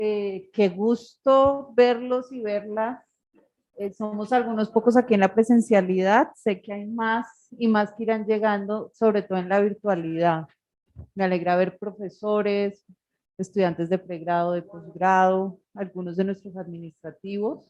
Qué gusto verlos y verlas. Somos algunos pocos aquí en la presencialidad. Sé que hay más y más que irán llegando, sobre todo en la virtualidad. Me alegra ver profesores, estudiantes de pregrado, de posgrado, algunos de nuestros administrativos.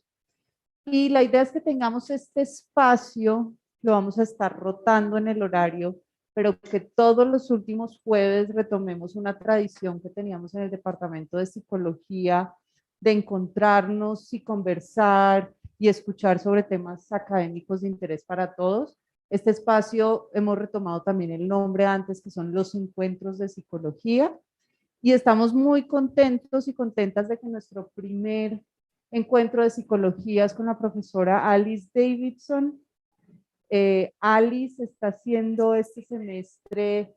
Y la idea es que tengamos este espacio, lo vamos a estar rotando en el horario, pero que todos los últimos jueves retomemos una tradición que teníamos en el departamento de psicología, de encontrarnos y conversar y escuchar sobre temas académicos de interés para todos. Este espacio hemos retomado también el nombre antes, que son los Encuentros de Psicología, y estamos muy contentos y contentas de que nuestro primer encuentro de psicología es con la profesora Alice Davidson. Alice está haciendo este semestre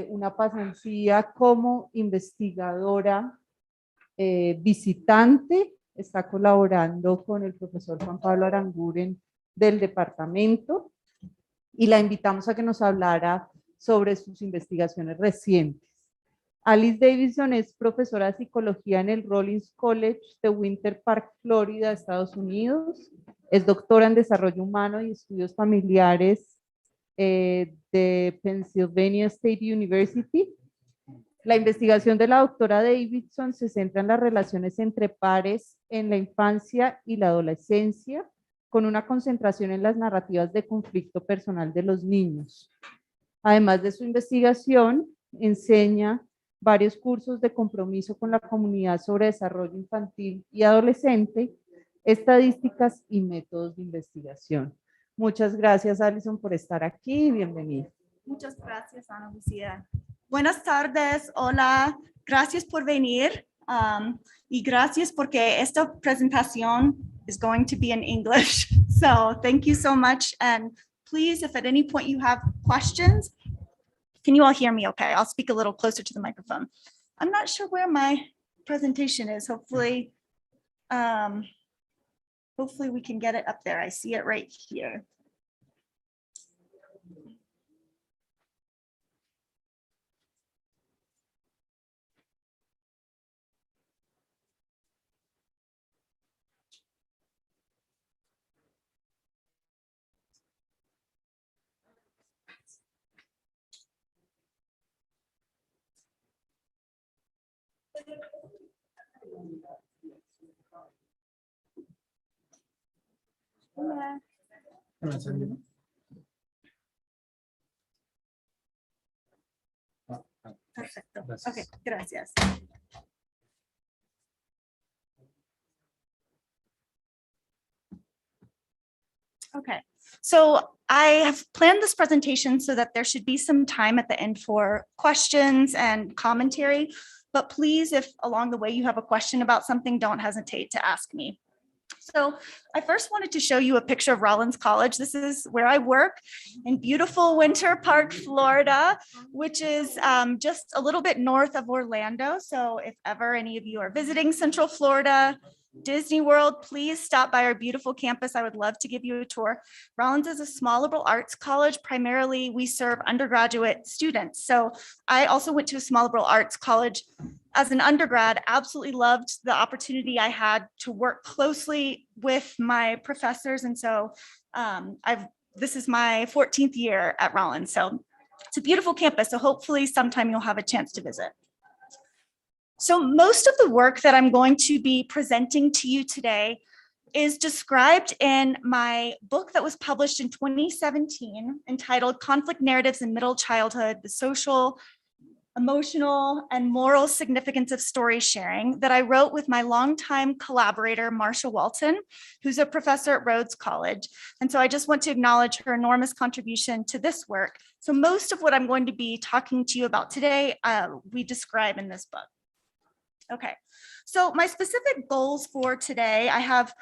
una pasantía como investigadora visitante, está colaborando con el profesor Juan Pablo Aranguren del departamento y la invitamos a que nos hablara sobre sus investigaciones recientes. Alice Davidson es profesora de psicología en el Rollins College de Winter Park, Florida, Estados Unidos. Es doctora en desarrollo humano y estudios familiares de Pennsylvania State University. La investigación de la doctora Davidson se centra en las relaciones entre pares en la infancia y la adolescencia, con una concentración en las narrativas de conflicto personal de los niños. Además de su investigación, enseña varios cursos de compromiso con la comunidad sobre desarrollo infantil y adolescente, estadísticas y métodos de investigación. Muchas gracias, Alison, por estar aquí. Bienvenida. Muchas gracias, Ana Lucía. Buenas tardes, hola, gracias por venir y gracias porque esta presentación is going to be in English. So thank you so much. And please, if at any point you have questions, can you all hear me okay? I'll speak a little closer to the microphone. I'm not sure where my presentation is. Hopefully we can get it up there. I see it right here. Hola. Perfecto. Okay, gracias. Okay, so I have planned this presentation so that there should be some time at the end for questions and commentary, but please, if along the way you have a question about something, don't hesitate to ask me. So I first wanted to show you a picture of Rollins College. This is where I work in beautiful Winter Park, Florida, which is just a little bit north of Orlando. So if ever any of you are visiting Central Florida, Disney World, please stop by our beautiful campus. I would love to give you a tour. Rollins is a small liberal arts college. Primarily, we serve undergraduate students. So I also went to a small liberal arts college as an undergrad. Absolutely loved the opportunity I had to work closely with my professors. And so this is my 14th year at Rollins. So it's a beautiful campus. So hopefully sometime you'll have a chance to visit. So most of the work that I'm going to be presenting to you today is described in my book that was published in 2017, entitled Conflict Narratives in Middle Childhood, the Social, Emotional, and Moral Significance of Story Sharing, that I wrote with my longtime collaborator, Marcia Walton, who's a professor at Rhodes College. And so I just want to acknowledge her enormous contribution to this work. So most of what I'm going to be talking to you about today, we describe in this book. Okay, so my specific goals for today, I have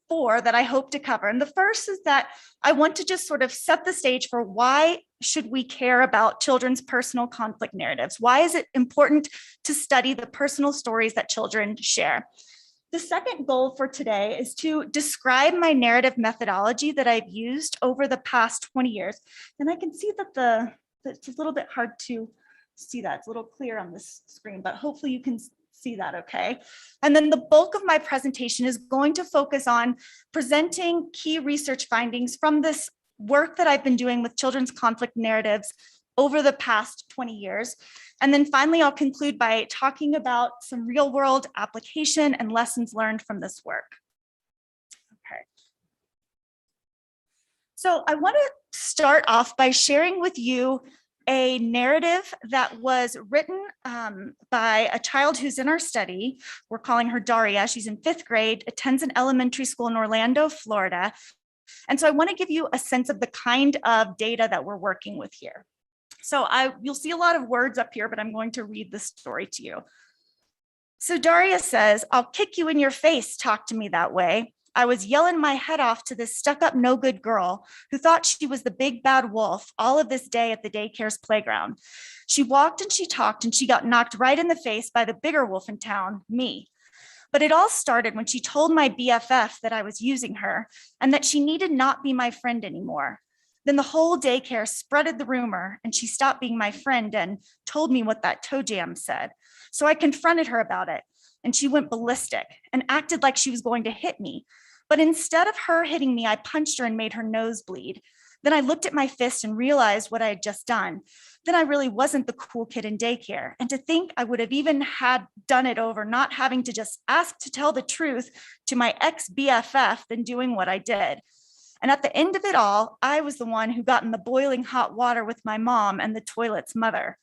4 that I hope to cover. And the first is that I want to just sort of set the stage for why should we care about children's personal conflict narratives? Why is it important to study the personal stories that children share? The second goal for today is to describe my narrative methodology that I've used over the past 20 years. And I can see that it's a little bit hard to see that. It's a little clear on this screen, but hopefully you can see that okay? And then the bulk of my presentation is going to focus on presenting key research findings from this work that I've been doing with children's conflict narratives over the past 20 years. And then finally, I'll conclude by talking about some real world application and lessons learned from this work. Okay. So I want to start off by sharing with you a narrative that was written by a child who's in our study. We're calling her Daria. She's in 5th grade, attends an elementary school in Orlando, Florida. And so I want to give you a sense of the kind of data that we're working with here. So you'll see a lot of words up here, but I'm going to read the story to you. So Daria says, "I'll kick you in your face, talk to me that way. I was yelling my head off to this stuck-up no good girl who thought she was the big bad wolf all of this day at the daycare's playground. She walked and she talked and she got knocked right in the face by the bigger wolf in town, me. But it all started when she told my BFF that I was using her and that she needed not be my friend anymore. Then the whole daycare spreaded the rumor and she stopped being my friend and told me what that toe jam said. So I confronted her about it and she went ballistic and acted like she was going to hit me. But instead of her hitting me, I punched her and made her nose bleed. Then I looked at my fist and realized what I had just done. Then I really wasn't the cool kid in daycare. And to think I would have even had done it over not having to just ask to tell the truth to my ex-BFF than doing what I did. And at the end of it all, I was the one who got in the boiling hot water with my mom and the toilet's mother.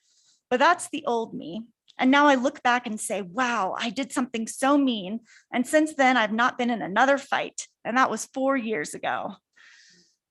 But that's the old me. And now I look back and say, wow, I did something so mean. And since then, I've not been in another fight. And that was 4 years ago.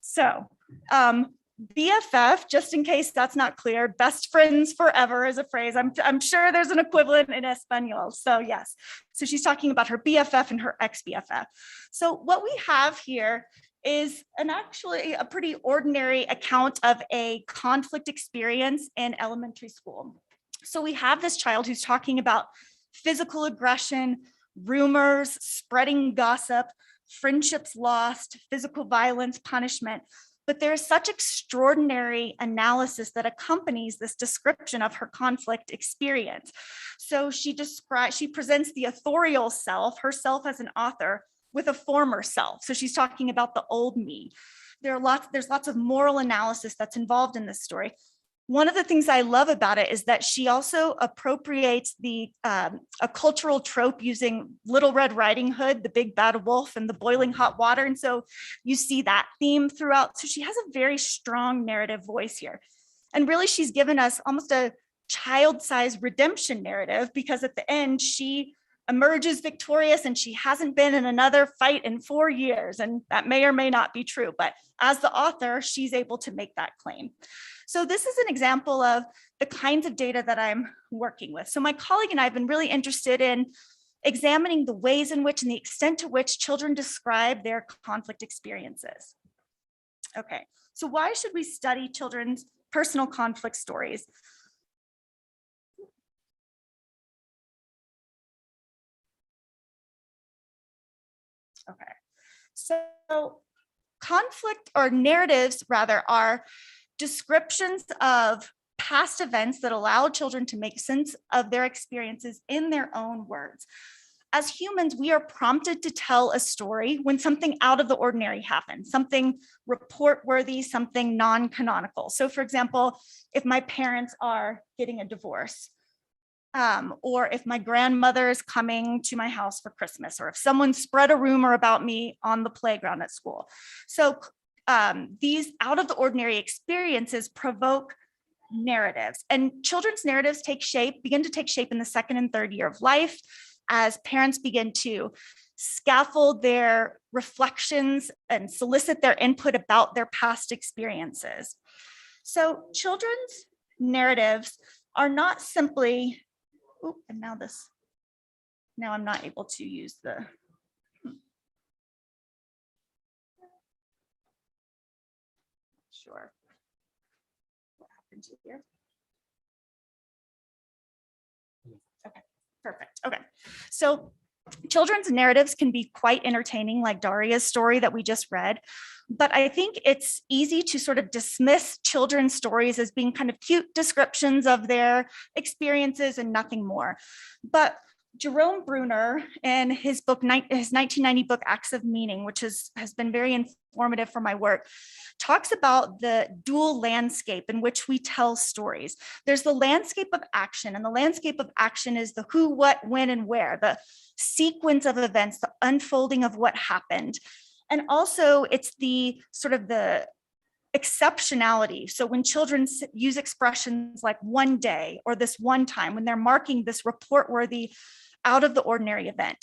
So BFF, just in case that's not clear, best friends forever is a phrase. I'm sure there's an equivalent in Espanol. So yes, so she's talking about her BFF and her ex-BFF. So what we have here is actually a pretty ordinary account of a conflict experience in elementary school. So we have this child who's talking about physical aggression, rumors, spreading gossip, friendships lost, physical violence, punishment. But there's such extraordinary analysis that accompanies this description of her conflict experience. So she presents the authorial self, herself as an author, with a former self. So she's talking about the old me. There's lots of moral analysis that's involved in this story. One of the things I love about it is that she also appropriates a cultural trope using Little Red Riding Hood, the big bad wolf, and the boiling hot water. And so you see that theme throughout. So she has a very strong narrative voice here. And really, she's given us almost a child-sized redemption narrative, because at the end, she emerges victorious and she hasn't been in another fight in 4 years. And that may or may not be true, but as the author, she's able to make that claim. So this is an example of the kinds of data that I'm working with. So my colleague and I have been really interested in examining the ways in which and the extent to which children describe their conflict experiences. Okay, so why should we study children's personal conflict stories? Okay, so conflict, or narratives rather, are descriptions of past events that allow children to make sense of their experiences in their own words. As humans, we are prompted to tell a story when something out of the ordinary happens, something report-worthy, something non-canonical. So for example, if my parents are getting a divorce, or if my grandmother is coming to my house for Christmas, or if someone spread a rumor about me on the playground at school. So these out of the ordinary experiences provoke narratives, and children's narratives begin to take shape in the 2nd and 3rd year of life as parents begin to scaffold their reflections and solicit their input about their past experiences. So children's narratives are not simply, and now I'm not able to use the, sure. What happened here? Okay, perfect. Okay, so children's narratives can be quite entertaining, like Daria's story that we just read, but I think it's easy to sort of dismiss children's stories as being kind of cute descriptions of their experiences and nothing more. But Jerome Bruner, in his book, his 1990 book, Acts of Meaning, which has been very informative for my work, talks about the dual landscape in which we tell stories. There's the landscape of action, and the landscape of action is the who, what, when, and where, the sequence of events, the unfolding of what happened. And also it's the sort of the exceptionality. So when children use expressions like one day or this one time, when they're marking this report-worthy, out of the ordinary event.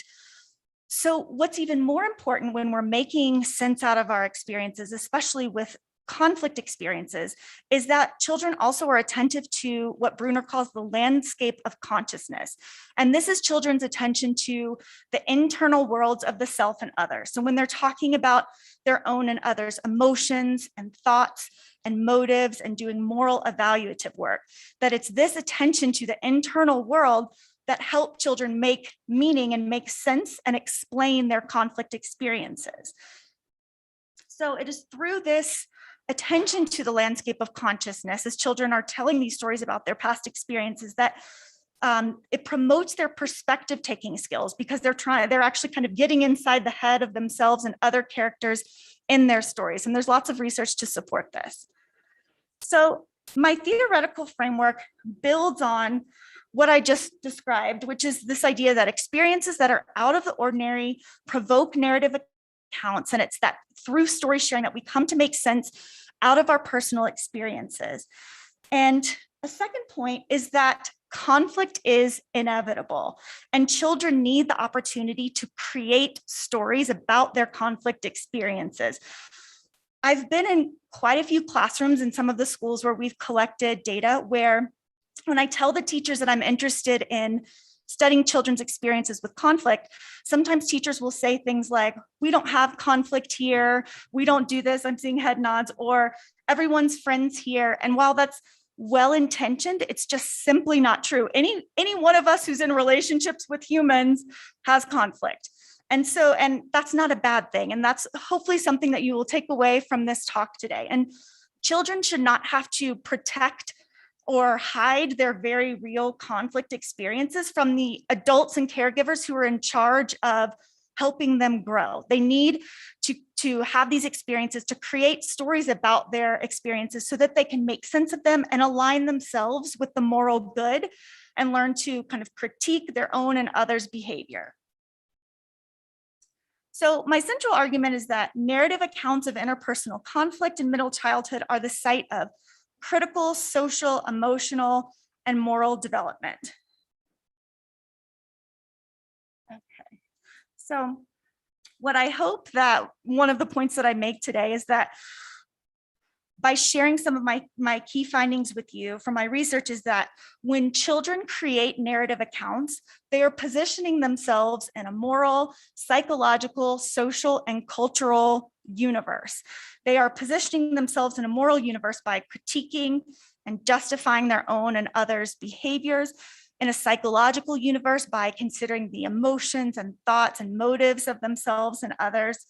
So what's even more important when we're making sense out of our experiences, especially with conflict experiences, is that children also are attentive to what Bruner calls the landscape of consciousness. And this is children's attention to the internal worlds of the self and others. So when they're talking about their own and others' emotions and thoughts and motives and doing moral evaluative work, that it's this attention to the internal world that help children make meaning and make sense and explain their conflict experiences. So it is through this attention to the landscape of consciousness, as children are telling these stories about their past experiences, that it promotes their perspective taking skills, because they're actually kind of getting inside the head of themselves and other characters in their stories. And there's lots of research to support this. So my theoretical framework builds on what I just described, which is this idea that experiences that are out of the ordinary provoke narrative accounts. And it's that through story sharing that we come to make sense out of our personal experiences. And a second point is that conflict is inevitable, and children need the opportunity to create stories about their conflict experiences. I've been in quite a few classrooms in some of the schools where we've collected data where when I tell the teachers that I'm interested in studying children's experiences with conflict, sometimes teachers will say things like, we don't have conflict here, we don't do this, I'm seeing head nods, or everyone's friends here. And while that's well-intentioned, it's just simply not true. Any one of us who's in relationships with humans has conflict. And that's not a bad thing. And that's hopefully something that you will take away from this talk today. And children should not have to protect or hide their very real conflict experiences from the adults and caregivers who are in charge of helping them grow. They need to have these experiences, to create stories about their experiences so that they can make sense of them and align themselves with the moral good and learn to kind of critique their own and others' behavior. So my central argument is that narrative accounts of interpersonal conflict in middle childhood are the site of critical, social, emotional, and moral development. Okay, so what I hope that one of the points that I make today is that by sharing some of my key findings with you from my research is that when children create narrative accounts, they are positioning themselves in a moral, psychological, social, and cultural universe. They are positioning themselves in a moral universe by critiquing and justifying their own and others' behaviors, in a psychological universe by considering the emotions and thoughts and motives of themselves and others.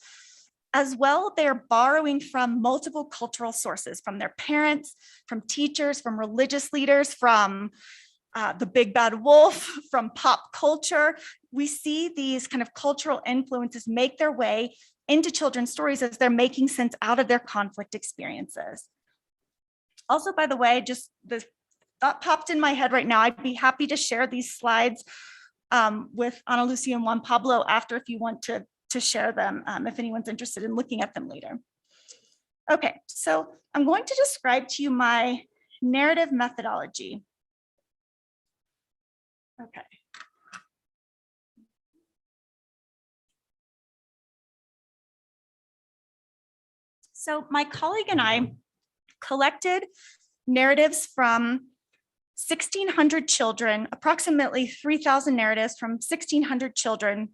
As well, they're borrowing from multiple cultural sources, from their parents, from teachers, from religious leaders, from the big bad wolf, from pop culture. We see these kind of cultural influences make their way into children's stories as they're making sense out of their conflict experiences. Also, by the way, just the thought popped in my head right now, I'd be happy to share these slides with Ana Lucia and Juan Pablo after if you want to share them, if anyone's interested in looking at them later. Okay, so I'm going to describe to you my narrative methodology. Okay. So my colleague and I collected narratives from 1,600 children, approximately 3,000 narratives from 1,600 children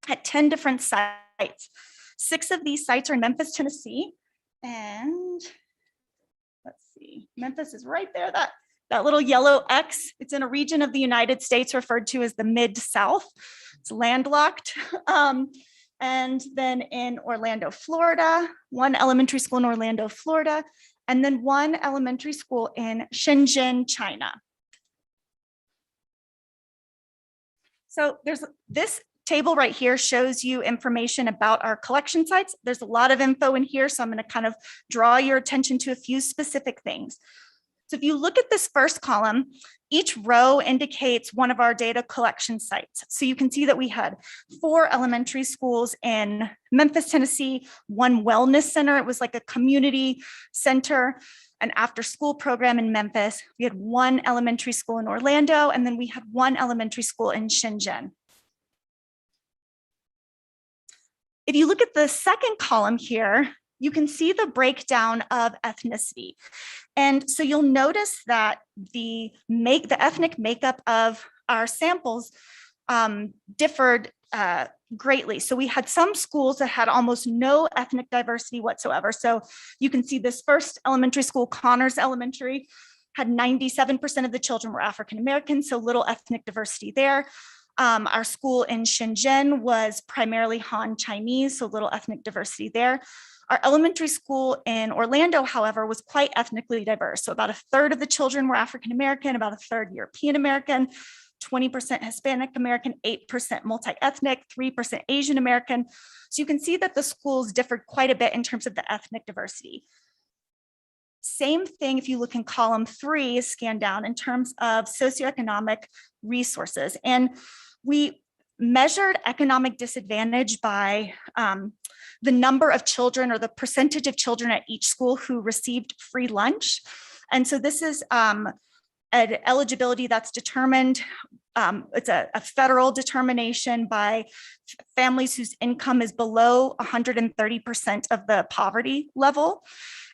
at 10 different sites. 6 of these sites are in Memphis, Tennessee. And let's see, Memphis is right there, that little yellow X. It's in a region of the United States referred to as the Mid-South. It's landlocked. And then in Orlando, Florida, 1 elementary school in Orlando, Florida, and then 1 elementary school in Shenzhen, China. So there's this table right here shows you information about our collection sites. There's a lot of info in here, so I'm going to kind of draw your attention to a few specific things. So if you look at this first column, each row indicates one of our data collection sites. So you can see that we had 4 elementary schools in Memphis, Tennessee, 1 wellness center. It was like a community center, an after-school program in Memphis. We had 1 elementary school in Orlando, and then we had 1 elementary school in Shenzhen. If you look at the second column here, you can see the breakdown of ethnicity. And so you'll notice that the ethnic makeup of our samples differed greatly. So we had some schools that had almost no ethnic diversity whatsoever. So you can see this first elementary school, Connors Elementary, had 97% of the children were African American, so little ethnic diversity there. Our school in Shenzhen was primarily Han Chinese, so little ethnic diversity there. Our elementary school in Orlando, however, was quite ethnically diverse. So about 1/3 of the children were African American, about 1/3 European American, 20% Hispanic American, 8% multi-ethnic, 3% Asian American. So you can see that the schools differed quite a bit in terms of the ethnic diversity. Same thing if you look in column 3, scan down in terms of socioeconomic resources. And we measured economic disadvantage by the number of children or the percentage of children at each school who received free lunch. And so this is an eligibility that's determined. It's a federal determination by families whose income is below 130% of the poverty level.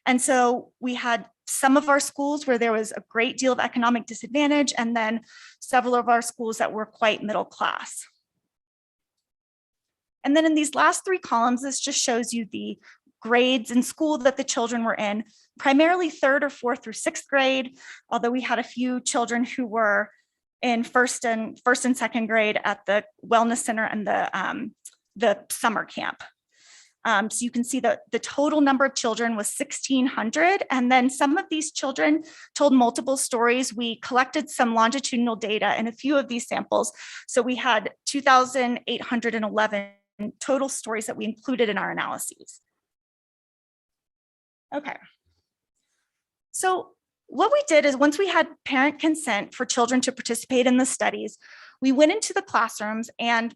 And so we had some of our schools where there was a great deal of economic disadvantage, and then several of our schools that were quite middle class. And then in these last 3 columns, this just shows you the grades in school that the children were in, primarily 3rd or 4th through 6th grade, although we had a few children who were in first and 2nd grade at the wellness center and the summer camp. So you can see that the total number of children was 1,600. And then some of these children told multiple stories. We collected some longitudinal data in a few of these samples. So we had 2,811 total stories that we included in our analyses. Okay. So what we did is once we had parent consent for children to participate in the studies, we went into the classrooms and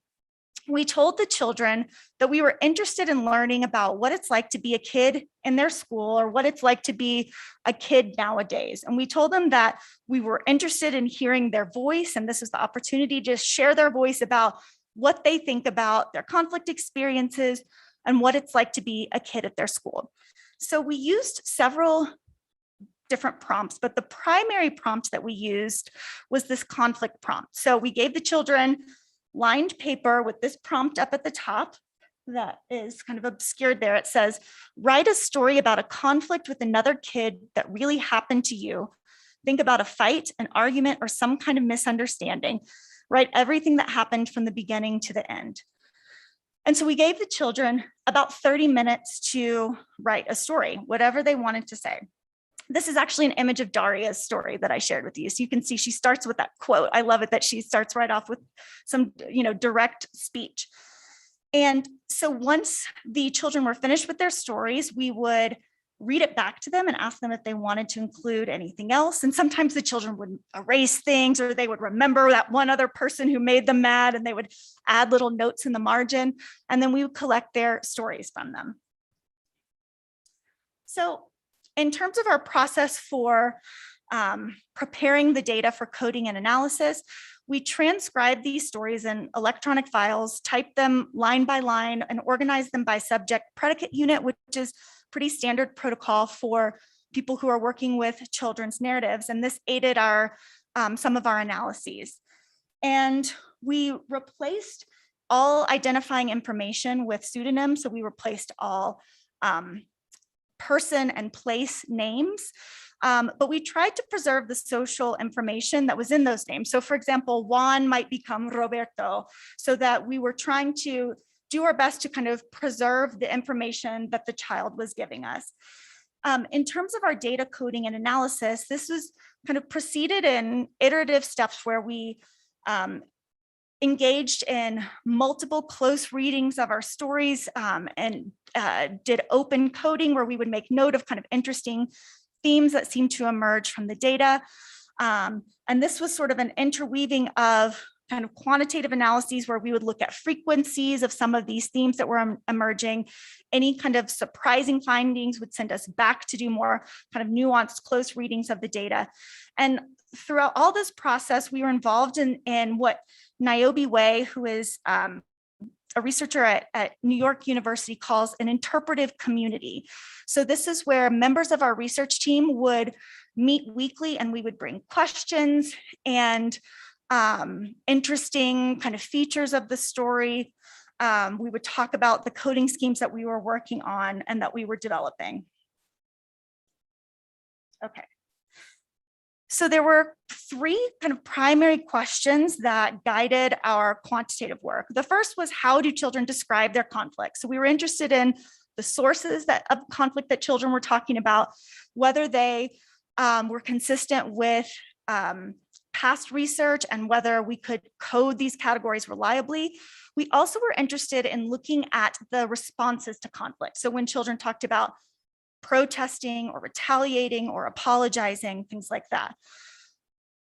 we told the children that we were interested in learning about what it's like to be a kid in their school or what it's like to be a kid nowadays. And we told them that we were interested in hearing their voice, and this is the opportunity to share their voice about what they think about their conflict experiences and what it's like to be a kid at their school. So we used several different prompts, but the primary prompt that we used was this conflict prompt. So we gave the children lined paper with this prompt up at the top that is kind of obscured there. It says, write a story about a conflict with another kid that really happened to you. Think about a fight, an argument, or some kind of misunderstanding. Write everything that happened from the beginning to the end. And so we gave the children about 30 minutes to write a story, whatever they wanted to say. This is actually an image of Daria's story that I shared with you. So you can see she starts with that quote. I love it that she starts right off with some, direct speech. And so once the children were finished with their stories, we would read it back to them and ask them if they wanted to include anything else. And sometimes the children would erase things, or they would remember that one other person who made them mad, and they would add little notes in the margin. And then we would collect their stories from them. So in terms of our process for preparing the data for coding and analysis, we transcribe these stories in electronic files, type them line by line, and organize them by subject predicate unit, which is pretty standard protocol for people who are working with children's narratives. And this aided some of our analyses. And we replaced all identifying information with pseudonyms. So we replaced all person and place names, but we tried to preserve the social information that was in those names. So for example, Juan might become Roberto, so that we were trying to do our best to kind of preserve the information that the child was giving us. In terms of our data coding and analysis, this was kind of proceeded in iterative steps where we engaged in multiple close readings of our stories and did open coding where we would make note of kind of interesting themes that seemed to emerge from the data. And this was sort of an interweaving of kind of quantitative analyses where we would look at frequencies of some of these themes that were emerging. Any kind of surprising findings would send us back to do more kind of nuanced close readings of the data. And throughout all this process, we were involved in what Niobe Way, who is a researcher at New York University, calls an interpretive community. So this is where members of our research team would meet weekly, and we would bring questions and interesting kind of features of the story. We would talk about the coding schemes that we were working on and that we were developing. Okay. So there were three kind of primary questions that guided our quantitative work. The first was, how do children describe their conflict? So we were interested in the sources of conflict that children were talking about, whether they were consistent with past research and whether we could code these categories reliably. We also were interested in looking at the responses to conflict. So when children talked about protesting or retaliating or apologizing, things like that.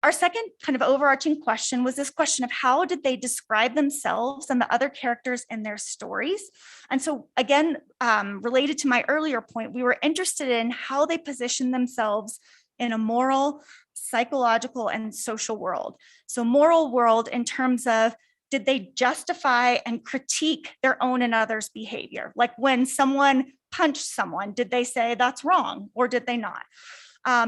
Our second kind of overarching question was this question of how did they describe themselves and the other characters in their stories? And so again, related to my earlier point, we were interested in how they position themselves in a moral, psychological, and social world. So moral world in terms of, did they justify and critique their own and others' behavior? Like when someone punched someone, did they say that's wrong or did they not?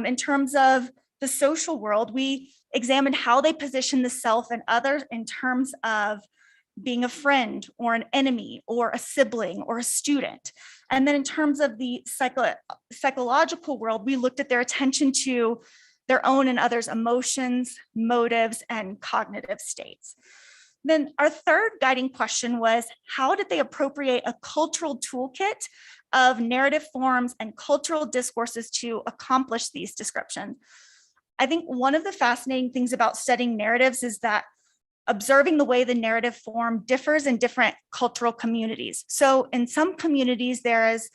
In terms of the social world, we examined how they position the self and others in terms of being a friend or an enemy or a sibling or a student. And then in terms of the psychological world, we looked at their attention to their own and others' emotions, motives, and cognitive states. Then our third guiding question was, how did they appropriate a cultural toolkit of narrative forms and cultural discourses to accomplish these descriptions? I think one of the fascinating things about studying narratives is that observing the way the narrative form differs in different cultural communities. So in some communities, there is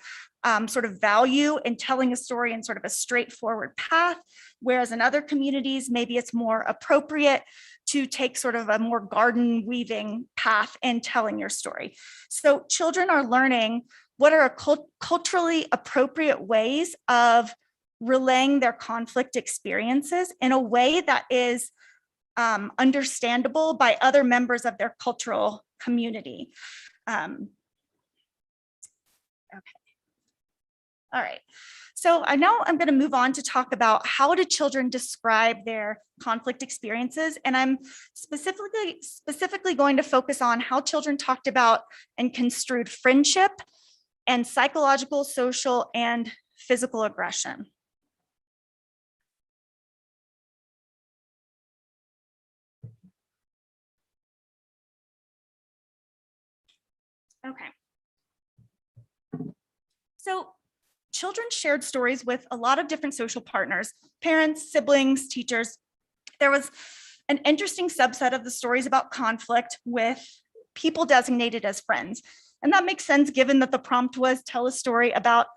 sort of value in telling a story in sort of a straightforward path, whereas in other communities, maybe it's more appropriate to take sort of a more garden weaving path in telling your story. So children are learning what are culturally appropriate ways of relaying their conflict experiences in a way that is understandable by other members of their cultural community. Okay. All right. So now I'm going to move on to talk about how do children describe their conflict experiences. And I'm specifically going to focus on how children talked about and construed friendship and psychological, social, and physical aggression. Okay. So children shared stories with a lot of different social partners, parents, siblings, teachers. There was an interesting subset of the stories about conflict with people designated as friends. And that makes sense given that the prompt was tell a story about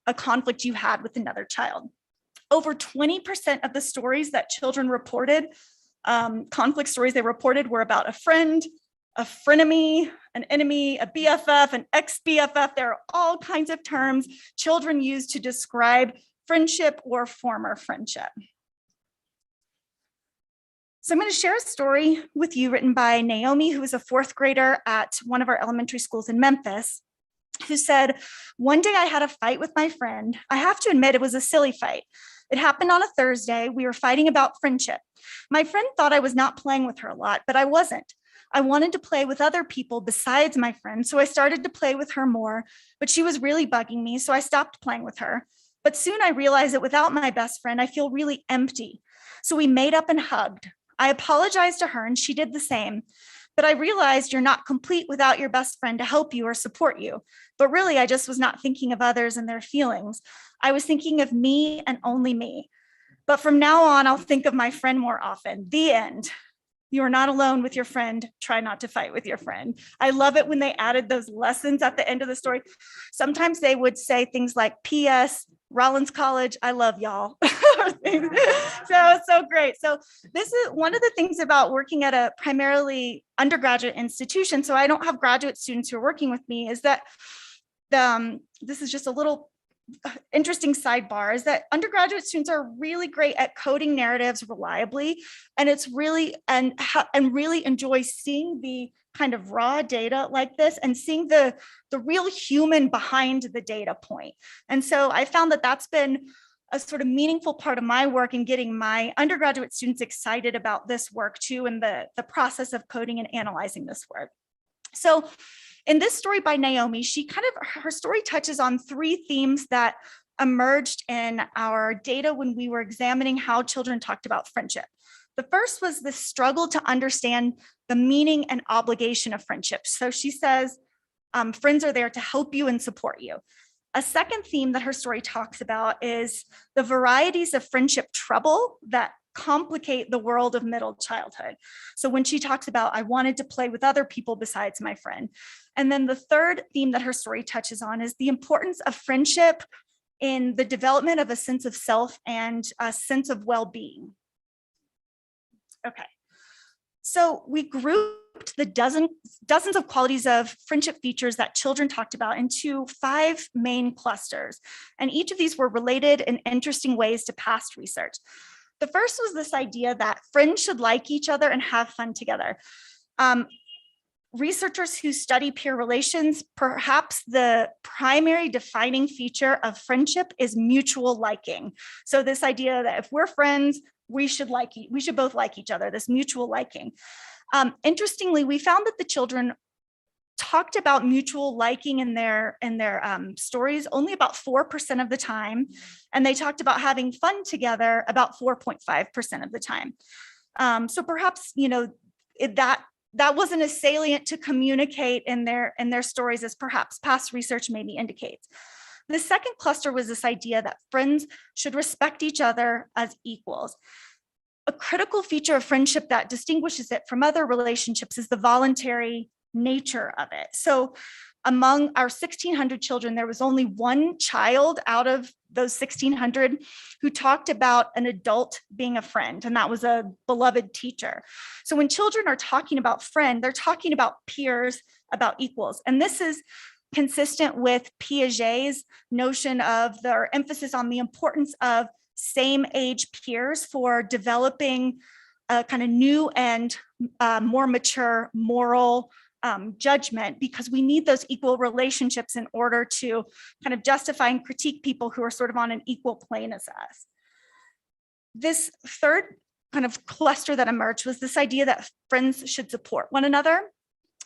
a conflict you had with another child. Over 20% of the stories that children reported, conflict stories they reported, were about a friend, a frenemy, an enemy, a BFF, an ex-BFF. There are all kinds of terms children use to describe friendship or former friendship. So I'm going to share a story with you written by Naomi, who is a fourth grader at one of our elementary schools in Memphis, who said, "One day I had a fight with my friend. I have to admit it was a silly fight. It happened on a Thursday. We were fighting about friendship. My friend thought I was not playing with her a lot, but I wasn't. I wanted to play with other people besides my friend, so I started to play with her more, but she was really bugging me, so I stopped playing with her. But soon I realized that without my best friend, I feel really empty. So we made up and hugged. I apologized to her and she did the same. But I realized you're not complete without your best friend to help you or support you. But really, I just was not thinking of others and their feelings. I was thinking of me and only me. But from now on, I'll think of my friend more often. The end." You are not alone with your friend. Try not to fight with your friend. I love it when they added those lessons at the end of the story. Sometimes they would say things like, P.S. Rollins College, I love y'all. So great. So this is one of the things about working at a primarily undergraduate institution. So I don't have graduate students who are working with me, is that this is just a little interesting sidebar, is that undergraduate students are really great at coding narratives reliably. And it's really, and really enjoy seeing the kind of raw data like this and seeing the real human behind the data point. And so I found that that's been a sort of meaningful part of my work in getting my undergraduate students excited about this work too, and the process of coding and analyzing this work. So in this story by Naomi, her story touches on three themes that emerged in our data when we were examining how children talked about friendship. The first was the struggle to understand the meaning and obligation of friendship. So she says, friends are there to help you and support you. A second theme that her story talks about is the varieties of friendship trouble that complicate the world of middle childhood. So when she talks about, I wanted to play with other people besides my friend. And then the third theme that her story touches on is the importance of friendship in the development of a sense of self and a sense of well-being. Okay, so we grouped the dozens of qualities of friendship features that children talked about into 5 main clusters. And each of these were related in interesting ways to past research. The first was this idea that friends should like each other and have fun together. Researchers who study peer relations, perhaps the primary defining feature of friendship is mutual liking. So this idea that if we're friends, we should both like each other, this mutual liking. Interestingly, we found that the children talked about mutual liking in their stories only about 4% of the time, and they talked about having fun together about 4.5% of the time. So perhaps that wasn't as salient to communicate in their stories as perhaps past research maybe indicates. The second cluster was this idea that friends should respect each other as equals. A critical feature of friendship that distinguishes it from other relationships is the voluntary nature of it. So among our 1,600 children, there was only one child out of those 1,600 who talked about an adult being a friend, and that was a beloved teacher. So when children are talking about friend, they're talking about peers, about equals. And this is consistent with Piaget's notion of their emphasis on the importance of same age peers for developing a kind of new and more mature moral judgment, because we need those equal relationships in order to kind of justify and critique people who are sort of on an equal plane as us. This third kind of cluster that emerged was this idea that friends should support one another.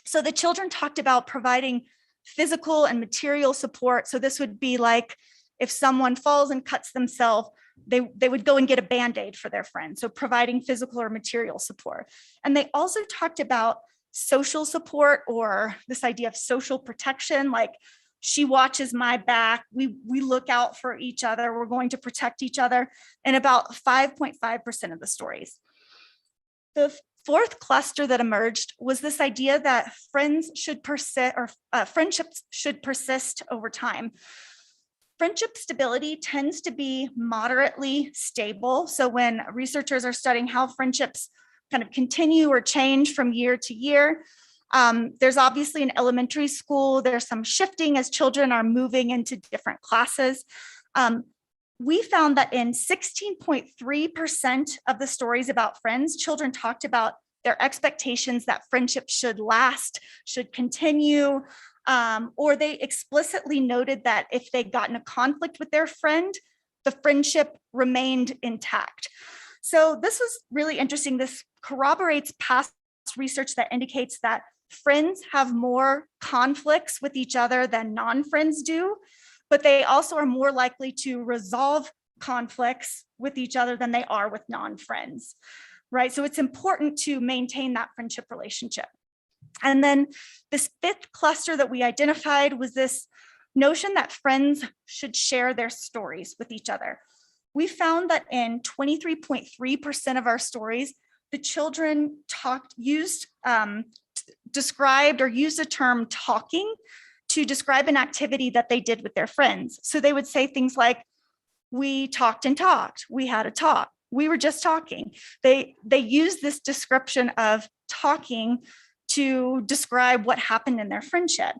So the children talked about providing physical and material support. So this would be like if someone falls and cuts themselves, they would go and get a Band-Aid for their friend. So providing physical or material support. And they also talked about social support, or this idea of social protection, like she watches my back, we look out for each other, we're going to protect each other, in about 5.5% of the stories. The fourth cluster that emerged was this idea that friends should persist, or friendships should persist over time. Friendship stability tends to be moderately stable. So when researchers are studying how friendships kind of continue or change from year to year, there's obviously in elementary school, there's some shifting as children are moving into different classes. We found that in 16.3% of the stories about friends, children talked about their expectations that friendships should last, should continue, or they explicitly noted that if they got in a conflict with their friend, the friendship remained intact. So this was really interesting. This corroborates past research that indicates that friends have more conflicts with each other than non-friends do, but they also are more likely to resolve conflicts with each other than they are with non-friends, right? So it's important to maintain that friendship relationship. And then this fifth cluster that we identified was this notion that friends should share their stories with each other. We found that in 23.3% of our stories, the children described or used the term talking to describe an activity that they did with their friends. So they would say things like, we talked and talked, we had a talk, we were just talking. They use this description of talking to describe what happened in their friendship.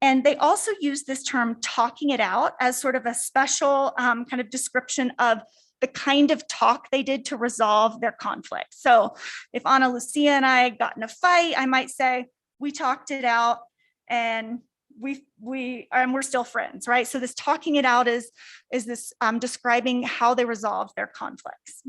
And they also use this term talking it out as sort of a special kind of description of the kind of talk they did to resolve their conflict. So if Ana Lucia and I got in a fight, I might say, we talked it out and we're still friends, right? So this talking it out is this describing how they resolve their conflicts.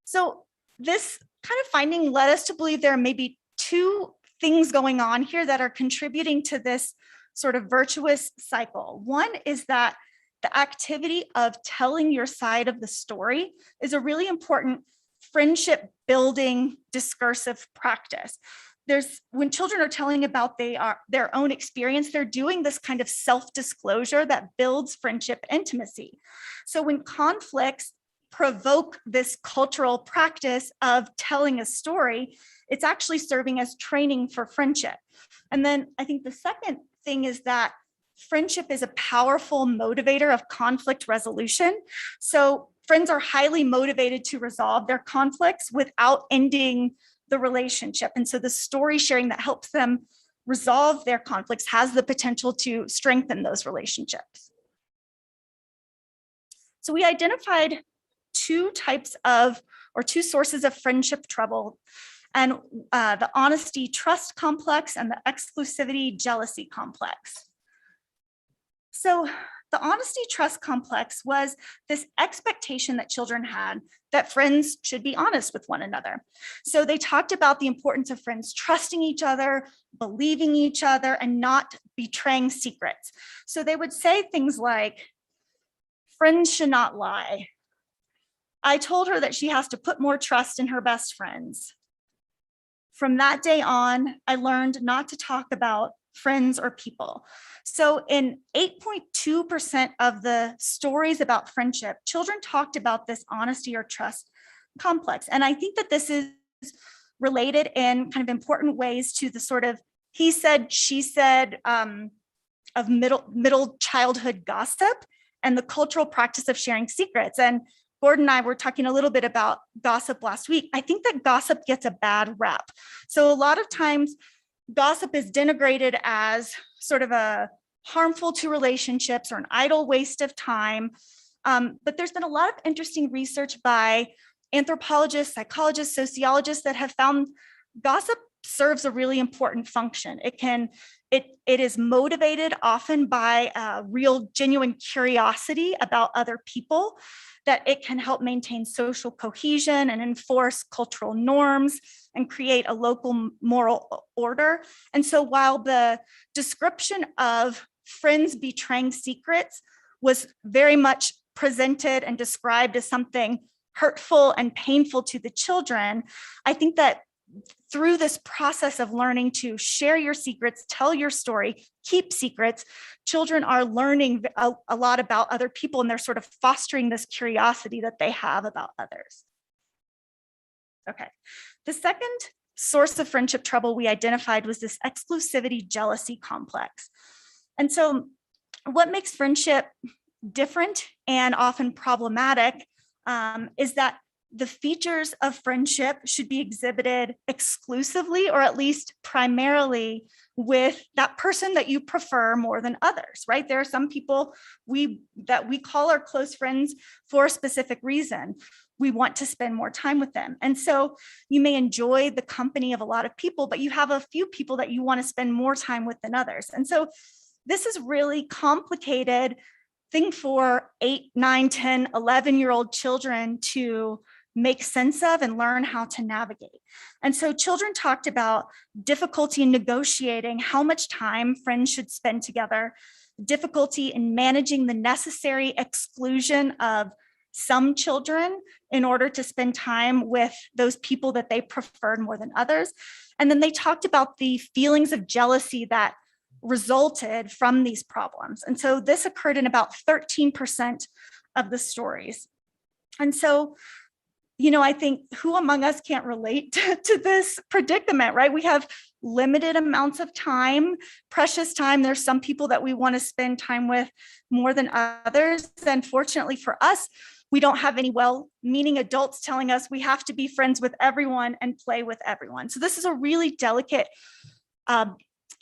So this kind of finding led us to believe there may be two things going on here that are contributing to this sort of virtuous cycle. One is that the activity of telling your side of the story is a really important friendship building discursive practice. When children are telling about their own experience, they're doing this kind of self-disclosure that builds friendship intimacy. So when conflicts provoke this cultural practice of telling a story, it's actually serving as training for friendship. And then I think the second thing is that friendship is a powerful motivator of conflict resolution. So friends are highly motivated to resolve their conflicts without ending the relationship. And so the story sharing that helps them resolve their conflicts has the potential to strengthen those relationships. So we identified two sources of friendship trouble, and the honesty trust complex and the exclusivity jealousy complex. So the honesty trust complex was this expectation that children had that friends should be honest with one another. So they talked about the importance of friends trusting each other, believing each other, and not betraying secrets. So they would say things like, friends should not lie. I told her that she has to put more trust in her best friends. From that day on, I learned not to talk about friends or people. So in 8.2% of the stories about friendship, children talked about this honesty or trust complex. And I think that this is related in kind of important ways to the sort of he said, she said of middle childhood gossip and the cultural practice of sharing secrets. And Gordon and I were talking a little bit about gossip last week. I think that gossip gets a bad rap. So a lot of times gossip is denigrated as sort of a harmful to relationships or an idle waste of time. But there's been a lot of interesting research by anthropologists, psychologists, sociologists that have found gossip serves a really important function. It is motivated often by a real genuine curiosity about other people, that it can help maintain social cohesion and enforce cultural norms and create a local moral order. And so while the description of friends betraying secrets was very much presented and described as something hurtful and painful to the children, I think that through this process of learning to share your secrets, tell your story, keep secrets, children are learning a lot about other people, and they're sort of fostering this curiosity that they have about others. Okay, the second source of friendship trouble we identified was this exclusivity jealousy complex. And so what makes friendship different and often problematic is that the features of friendship should be exhibited exclusively, or at least primarily, with that person that you prefer more than others, right? There are some people that we call our close friends for a specific reason. We want to spend more time with them. And so you may enjoy the company of a lot of people, but you have a few people that you want to spend more time with than others. And so this is really complicated thing for 8, 9, 10, 11-year-old children to make sense of and learn how to navigate. And so children talked about difficulty in negotiating how much time friends should spend together, difficulty in managing the necessary exclusion of some children in order to spend time with those people that they preferred more than others. And then they talked about the feelings of jealousy that resulted from these problems. And so this occurred in about 13% of the stories. And so I think who among us can't relate to this predicament, right? We have limited amounts of time, precious time. There's some people that we want to spend time with more than others. And fortunately for us, we don't have any well-meaning adults telling us we have to be friends with everyone and play with everyone. So this is a really delicate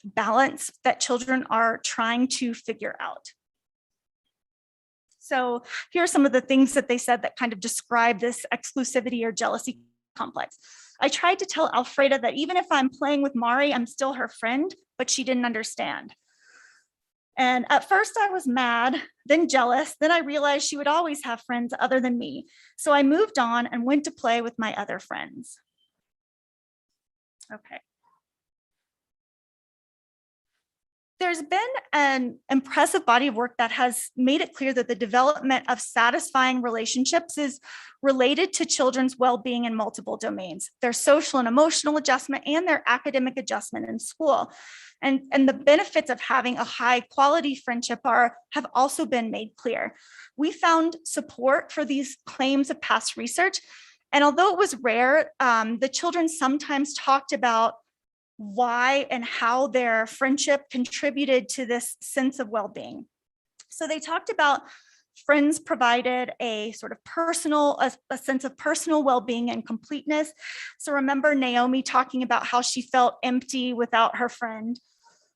balance that children are trying to figure out. So here are some of the things that they said that kind of describe this exclusivity or jealousy complex. I tried to tell Alfreda that even if I'm playing with Mari, I'm still her friend, but she didn't understand. And at first I was mad, then jealous. Then I realized she would always have friends other than me. So I moved on and went to play with my other friends. Okay. There's been an impressive body of work that has made it clear that the development of satisfying relationships is related to children's well-being in multiple domains, their social and emotional adjustment and their academic adjustment in school. And the benefits of having a high quality friendship have also been made clear. We found support for these claims of past research. And although it was rare, the children sometimes talked about why and how their friendship contributed to this sense of well-being. So they talked about friends provided a sort of a sense of personal well-being and completeness. So remember Naomi talking about how she felt empty without her friend.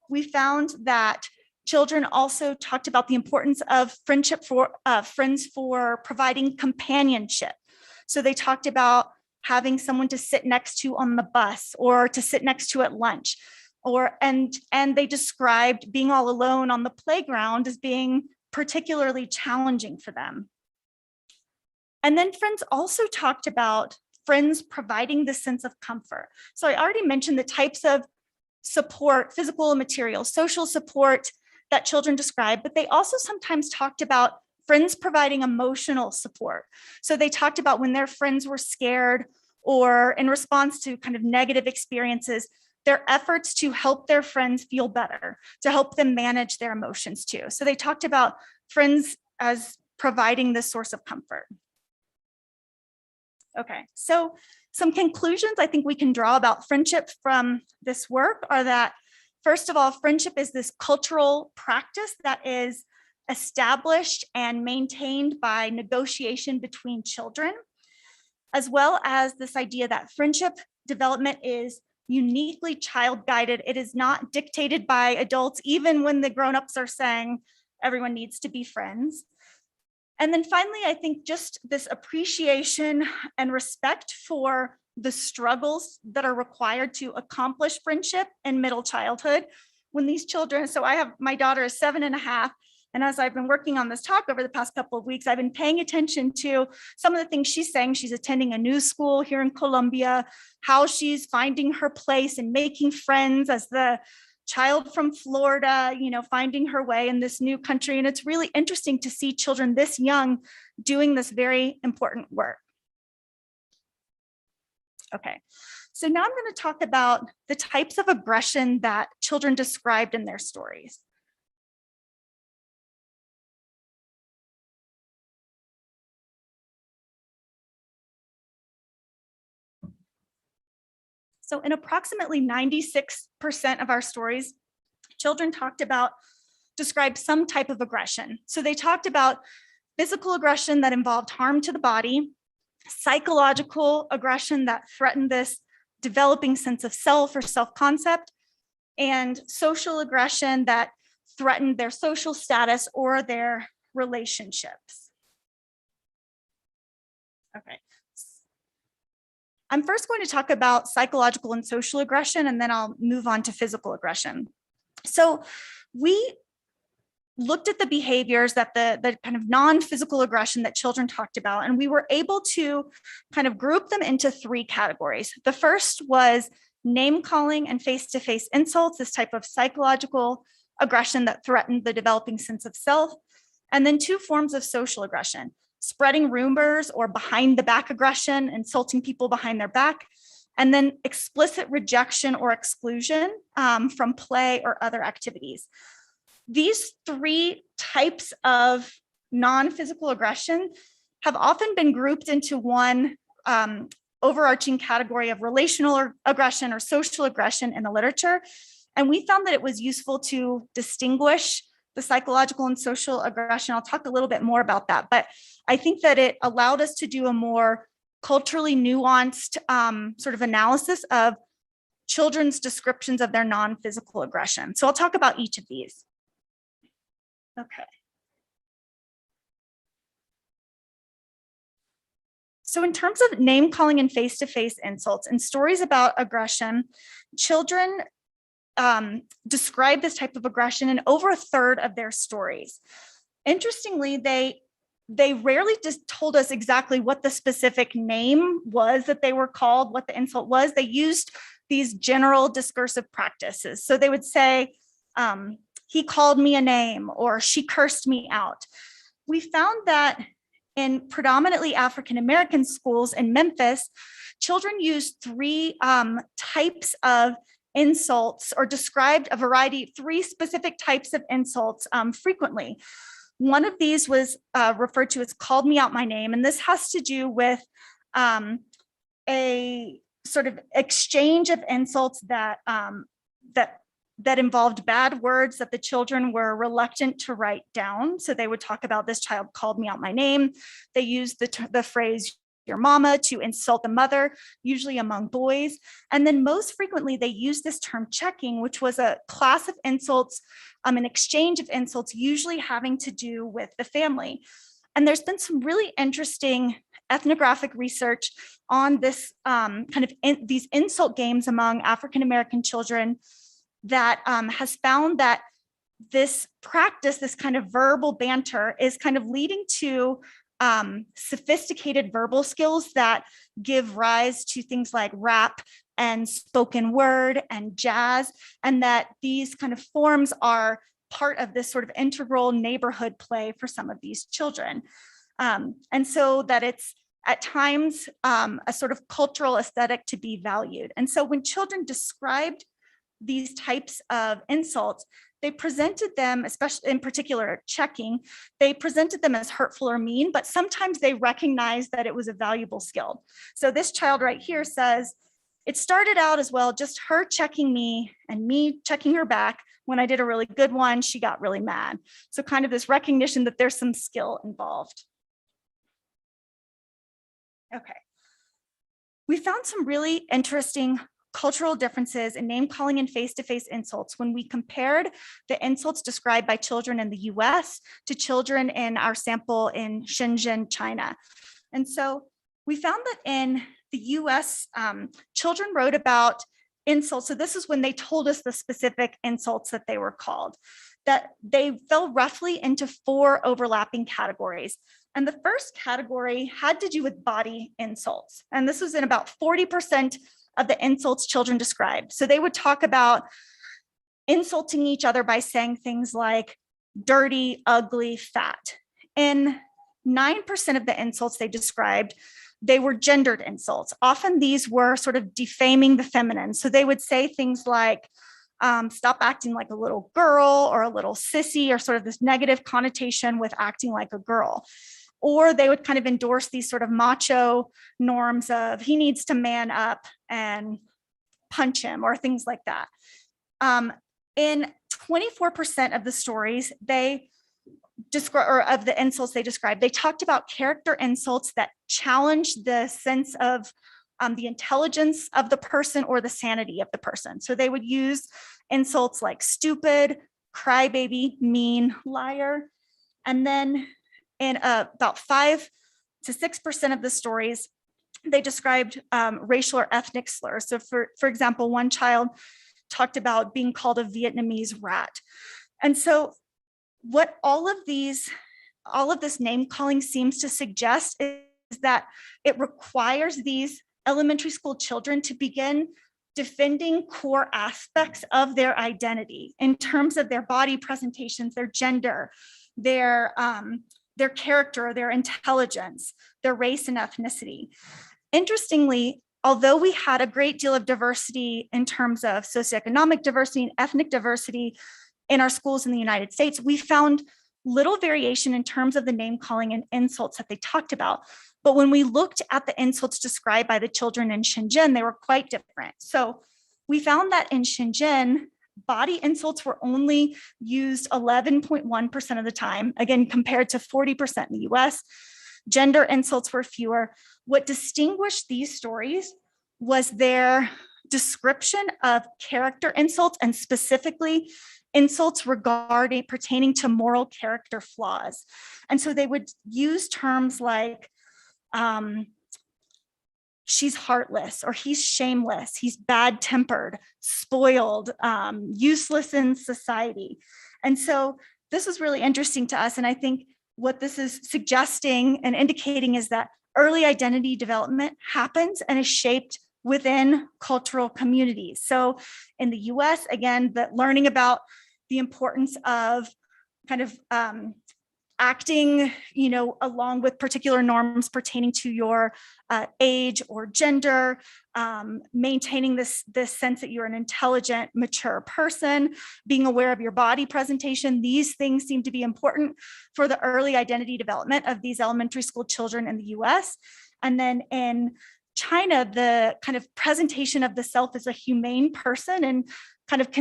We found that children also talked about the importance of friendship for friends for providing companionship. So they talked about having someone to sit next to on the bus or to sit next to at lunch, and they described being all alone on the playground as being particularly challenging for them. And then friends also talked about friends providing this sense of comfort. So I already mentioned the types of support, physical and material, social support that children describe, but they also sometimes talked about friends providing emotional support. So they talked about when their friends were scared or in response to kind of negative experiences, their efforts to help their friends feel better, to help them manage their emotions too. So they talked about friends as providing this source of comfort. Okay, so some conclusions I think we can draw about friendship from this work are that, first of all, friendship is this cultural practice that is established and maintained by negotiation between children, as well as this idea that friendship development is uniquely child-guided. It is not dictated by adults, even when the grown-ups are saying everyone needs to be friends. And then finally, I think just this appreciation and respect for the struggles that are required to accomplish friendship in middle childhood. When these children, so my daughter is 7.5, and as I've been working on this talk over the past couple of weeks, I've been paying attention to some of the things she's saying. She's attending a new school here in Colombia, how she's finding her place and making friends as the child from Florida, finding her way in this new country. And it's really interesting to see children this young doing this very important work. Okay, so now I'm going to talk about the types of aggression that children described in their stories. So in approximately 96% of our stories, children described some type of aggression. So they talked about physical aggression that involved harm to the body, psychological aggression that threatened this developing sense of self or self-concept, and social aggression that threatened their social status or their relationships. Okay. I'm first going to talk about psychological and social aggression, and then I'll move on to physical aggression. So we looked at the behaviors that the kind of non-physical aggression that children talked about, and we were able to kind of group them into 3 categories. The first was name calling and face-to-face insults, this type of psychological aggression that threatened the developing sense of self. And then 2 forms of social aggression: spreading rumors or behind the back aggression, insulting people behind their back, and then explicit rejection or exclusion from play or other activities. These 3 types of non-physical aggression have often been grouped into one overarching category of relational aggression or social aggression in the literature. And we found that it was useful to distinguish the psychological and social aggression. I'll talk a little bit more about that, but I think that it allowed us to do a more culturally nuanced sort of analysis of children's descriptions of their non-physical aggression. So I'll talk about each of these. Okay. So in terms of name calling and face-to-face insults and stories about aggression, children describe this type of aggression in over a third of their stories. Interestingly, they rarely just told us exactly what the specific name was that they were called, what the insult was. They used these general discursive practices. So they would say, he called me a name, or she cursed me out. We found that in predominantly African-American schools in Memphis, children used three types of insults, or described a variety, three specific types of insults frequently. One of these was referred to as called me out my name. And this has to do with a sort of exchange of insults that involved bad words that the children were reluctant to write down. So they would talk about, this child called me out my name. They used the phrase your mama to insult the mother, usually among boys. And then most frequently they used this term checking, which was a class of insults, an exchange of insults, usually having to do with the family. And there's been some really interesting ethnographic research on this these insult games among African-American children that has found that this practice, this kind of verbal banter, is kind of leading to sophisticated verbal skills that give rise to things like rap and spoken word and jazz, and that these kind of forms are part of this sort of integral neighborhood play for some of these children. And so that it's at times a sort of cultural aesthetic to be valued. And so when children described these types of insults, they presented them, especially in particular checking, they presented them as hurtful or mean, but sometimes they recognized that it was a valuable skill. So this child right here says, it started out as well, just her checking me and me checking her back. When I did a really good one, she got really mad. So kind of this recognition that there's some skill involved. Okay. We found some really interesting cultural differences in name calling and face-to-face insults when we compared the insults described by children in the US to children in our sample in Shenzhen, China. And so we found that in the US, children wrote about insults. So this is when they told us the specific insults that they were called, that they fell roughly into 4 overlapping categories. And the first category had to do with body insults. And this was in about 40% of the insults children described. So they would talk about insulting each other by saying things like dirty, ugly, fat. In 9% of the insults they described, they were gendered insults. Often these were sort of defaming the feminine. So they would say things like, stop acting like a little girl, or a little sissy, or sort of this negative connotation with acting like a girl. Or they would kind of endorse these sort of macho norms of he needs to man up and punch him, or things like that. In 24% of the stories they describe, or of the insults they described, they talked about character insults that challenged the sense of the intelligence of the person or the sanity of the person. So they would use insults like stupid, crybaby, mean, liar. And then in about 5 to 6% of the stories, they described racial or ethnic slurs. So for example, one child talked about being called a Vietnamese rat. And so what all of this name calling seems to suggest is that it requires these elementary school children to begin defending core aspects of their identity in terms of their body presentations, their gender, their character, their intelligence, their race and ethnicity. Interestingly, although we had a great deal of diversity in terms of socioeconomic diversity and ethnic diversity in our schools in the United States, we found little variation in terms of the name calling and insults that they talked about. But when we looked at the insults described by the children in Shenzhen, they were quite different. So we found that in Shenzhen, body insults were only used 11.1% of the time, again, compared to 40% in the US. Gender insults were fewer. What distinguished these stories was their description of character insults, and specifically insults pertaining to moral character flaws. And so they would use terms like, she's heartless, or he's shameless, he's bad-tempered, spoiled, useless in society. And so this was really interesting to us. And I think what this is suggesting and indicating is that early identity development happens and is shaped within cultural communities. So in the US, again, that learning about the importance of kind of acting, along with particular norms pertaining to your age or gender, maintaining this sense that you're an intelligent, mature person, being aware of your body presentation. These things seem to be important for the early identity development of these elementary school children in the US. And then in China, the kind of presentation of the self as a humane person and kind of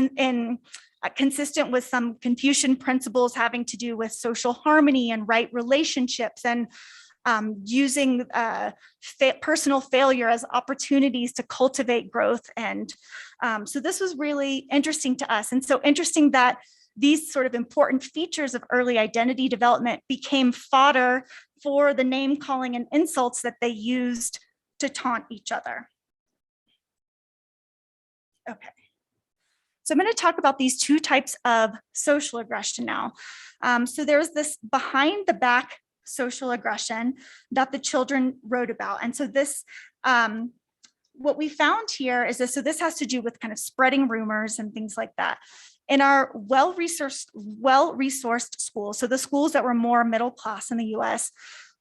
consistent with some Confucian principles having to do with social harmony and right relationships, and using personal failure as opportunities to cultivate growth. And so this was really interesting to us. And so interesting that these sort of important features of early identity development became fodder for the name calling and insults that they used to taunt each other. Okay. So I'm going to talk about these two types of social aggression now. So there's this behind the back social aggression that the children wrote about. And so this, what we found here is this, so this has to do with kind of spreading rumors and things like that. In our well-resourced schools, so the schools that were more middle class in the US,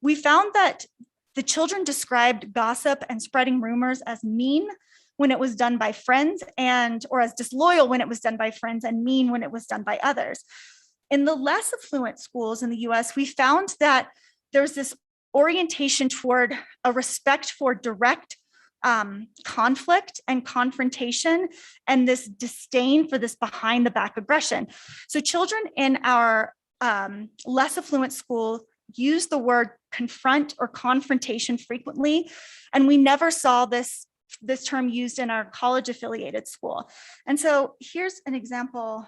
we found that the children described gossip and spreading rumors as mean when it was done by friends, or as disloyal when it was done by friends, and mean when it was done by others. In the less affluent schools in the US, we found that there's this orientation toward a respect for direct conflict and confrontation, and this disdain for this behind the back aggression. So children in our less affluent school use the word confront or confrontation frequently, and we never saw this term used in our college affiliated school. And so here's an example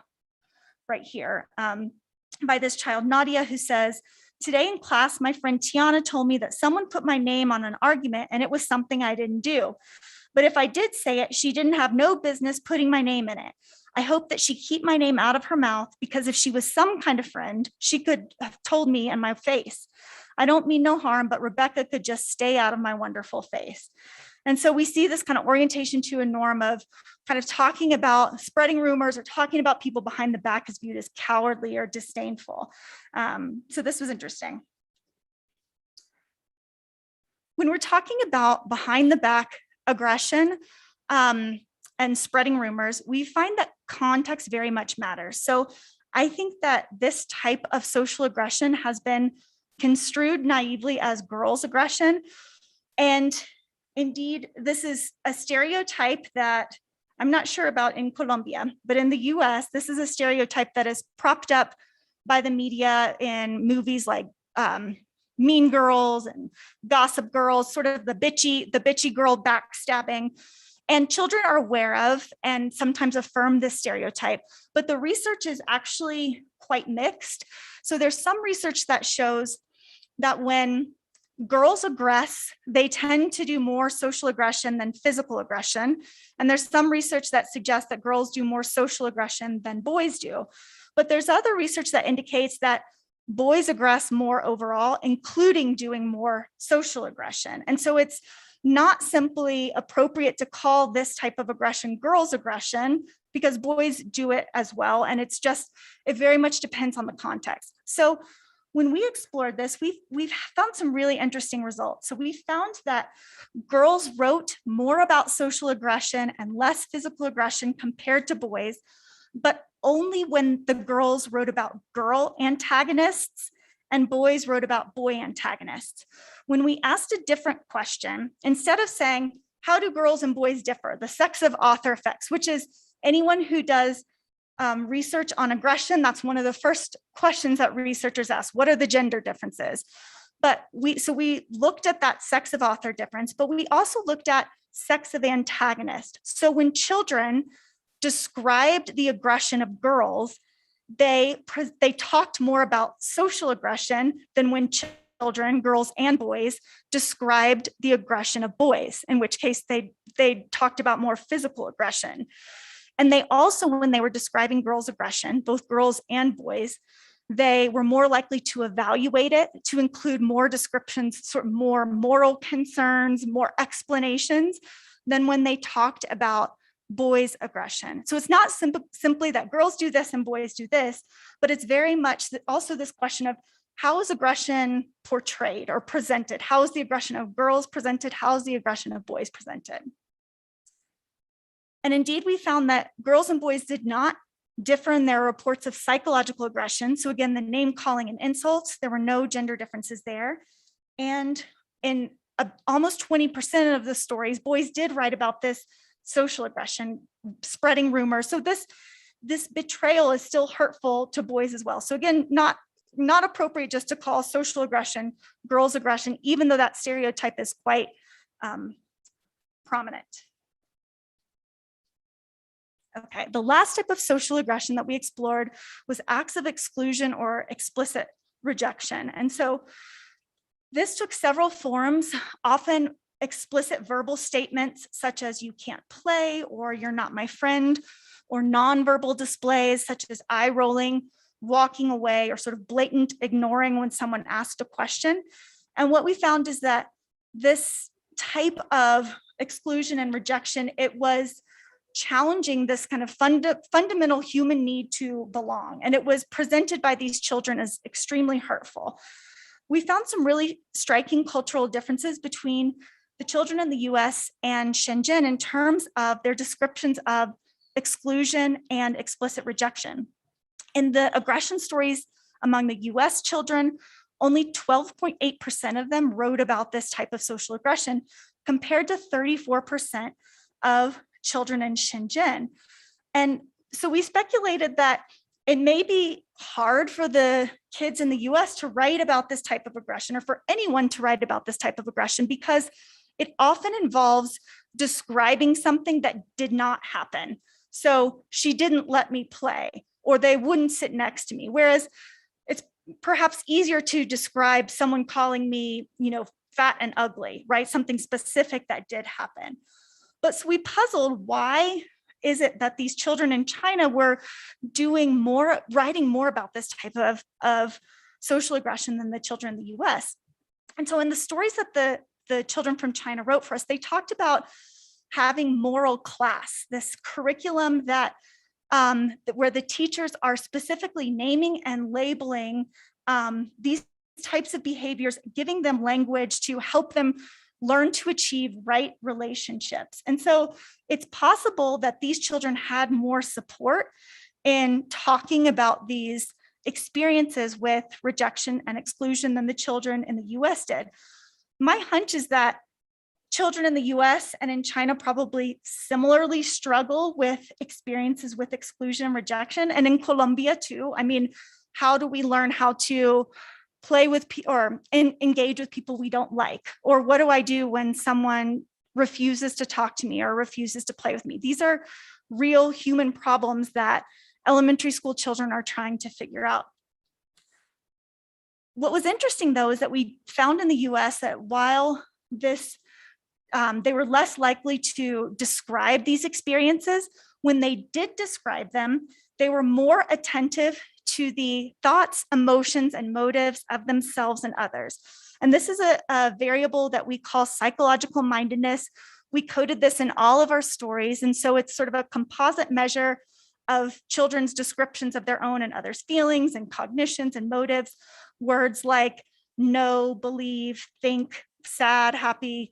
right here by this child, Nadia, who says, "Today in class, my friend Tiana told me that someone put my name on an argument and it was something I didn't do. But if I did say it, she didn't have no business putting my name in it. I hope that she keep my name out of her mouth, because if she was some kind of friend, she could have told me in my face. I don't mean no harm, but Rebecca could just stay out of my wonderful face." And so we see this kind of orientation to a norm of kind of talking about spreading rumors or talking about people behind the back is viewed as cowardly or disdainful. So this was interesting. When we're talking about behind the back aggression and spreading rumors, we find that context very much matters. So I think that this type of social aggression has been construed naively as girls' aggression. And indeed, this is a stereotype that I'm not sure about in Colombia, but in the US, this is a stereotype that is propped up by the media in movies like Mean Girls and Gossip Girls, sort of the bitchy girl backstabbing. And children are aware of and sometimes affirm this stereotype, but the research is actually quite mixed. So there's some research that shows that when girls aggress, they tend to do more social aggression than physical aggression. And there's some research that suggests that girls do more social aggression than boys do. But there's other research that indicates that boys aggress more overall, including doing more social aggression. And so it's not simply appropriate to call this type of aggression girls' aggression, because boys do it as well. And it very much depends on the context. So when we explored this, we've found some really interesting results. So we found that girls wrote more about social aggression and less physical aggression compared to boys, but only when the girls wrote about girl antagonists and boys wrote about boy antagonists. When we asked a different question, instead of saying, how do girls and boys differ? The sex of author effects, which is anyone who does research on aggression, that's one of the first questions that researchers ask. What are the gender differences? But we looked at that sex of author difference, but we also looked at sex of antagonist. So when children described the aggression of girls, they talked more about social aggression than when children, girls and boys, described the aggression of boys, in which case they talked about more physical aggression. And they also, when they were describing girls' aggression, both girls and boys, they were more likely to evaluate it, to include more descriptions, sort of more moral concerns, more explanations than when they talked about boys' aggression. So it's not simply that girls do this and boys do this, but it's very much also this question of how is aggression portrayed or presented? How is the aggression of girls presented? How is the aggression of boys presented? And indeed, we found that girls and boys did not differ in their reports of psychological aggression. So again, the name calling and insults, there were no gender differences there. And in almost 20% of the stories, boys did write about this social aggression, spreading rumors. So this betrayal is still hurtful to boys as well. So again, not appropriate just to call social aggression girls' aggression, even though that stereotype is quite prominent. Okay, the last type of social aggression that we explored was acts of exclusion or explicit rejection. And so this took several forms, often explicit verbal statements such as you can't play or you're not my friend, or nonverbal displays such as eye rolling, walking away, or sort of blatant ignoring when someone asked a question. And what we found is that this type of exclusion and rejection, it was challenging this kind of fundamental human need to belong. And it was presented by these children as extremely hurtful. We found some really striking cultural differences between the children in the US and Shenzhen in terms of their descriptions of exclusion and explicit rejection. In the aggression stories among the US children, only 12.8% of them wrote about this type of social aggression, compared to 34% of children in Shenzhen. And so we speculated that it may be hard for the kids in the US to write about this type of aggression, or for anyone to write about this type of aggression, because it often involves describing something that did not happen. So she didn't let me play, or they wouldn't sit next to me. Whereas it's perhaps easier to describe someone calling me, fat and ugly, right? Something specific that did happen. But so we puzzled, why is it that these children in China were writing more about this type of social aggression than the children in the US? And so in the stories that the children from China wrote for us, they talked about having moral class, this curriculum that where the teachers are specifically naming and labeling these types of behaviors, giving them language to help them learn to achieve right relationships. And so it's possible that these children had more support in talking about these experiences with rejection and exclusion than the children in the US did. My hunch is that children in the US and in China probably similarly struggle with experiences with exclusion and rejection, and in Colombia too. I mean, how do we learn how to play with or engage with people we don't like? Or what do I do when someone refuses to talk to me or refuses to play with me? These are real human problems that elementary school children are trying to figure out. What was interesting, though, is that we found in the US that while they were less likely to describe these experiences, when they did describe them, they were more attentive to the thoughts, emotions, and motives of themselves and others. And this is a variable that we call psychological mindedness. We coded this in all of our stories. And so it's sort of a composite measure of children's descriptions of their own and others' feelings and cognitions and motives. Words like know, believe, think, sad, happy,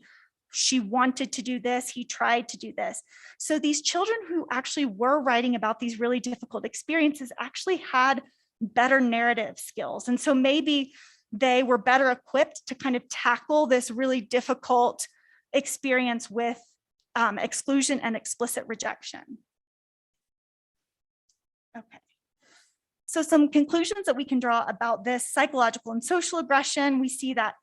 she wanted to do this, he tried to do this. So these children who actually were writing about these really difficult experiences actually had better narrative skills. And so maybe they were better equipped to kind of tackle this really difficult experience with exclusion and explicit rejection. Okay. So some conclusions that we can draw about this psychological and social aggression, we see that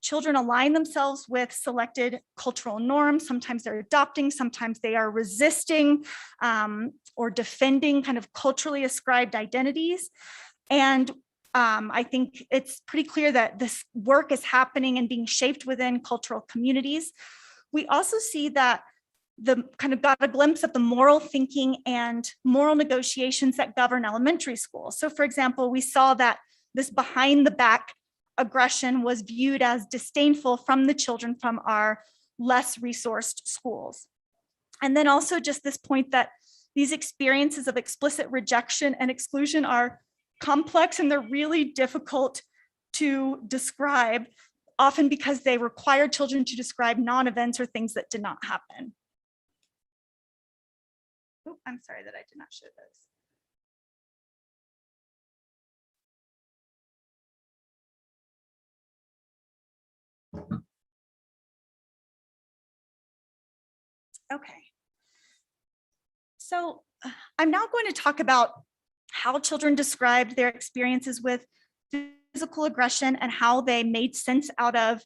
children align themselves with selected cultural norms. Sometimes they're adopting, sometimes they are resisting or defending kind of culturally ascribed identities. And I think it's pretty clear that this work is happening and being shaped within cultural communities. We also see that the kind of got a glimpse of the moral thinking and moral negotiations that govern elementary school. So for example, we saw that this behind the back aggression was viewed as disdainful from the children from our less resourced schools. And then also just this point that these experiences of explicit rejection and exclusion are complex and they're really difficult to describe, often because they require children to describe non-events or things that did not happen. Oh, I'm sorry that I did not show this. Okay. So I'm now going to talk about how children described their experiences with physical aggression and how they made sense out of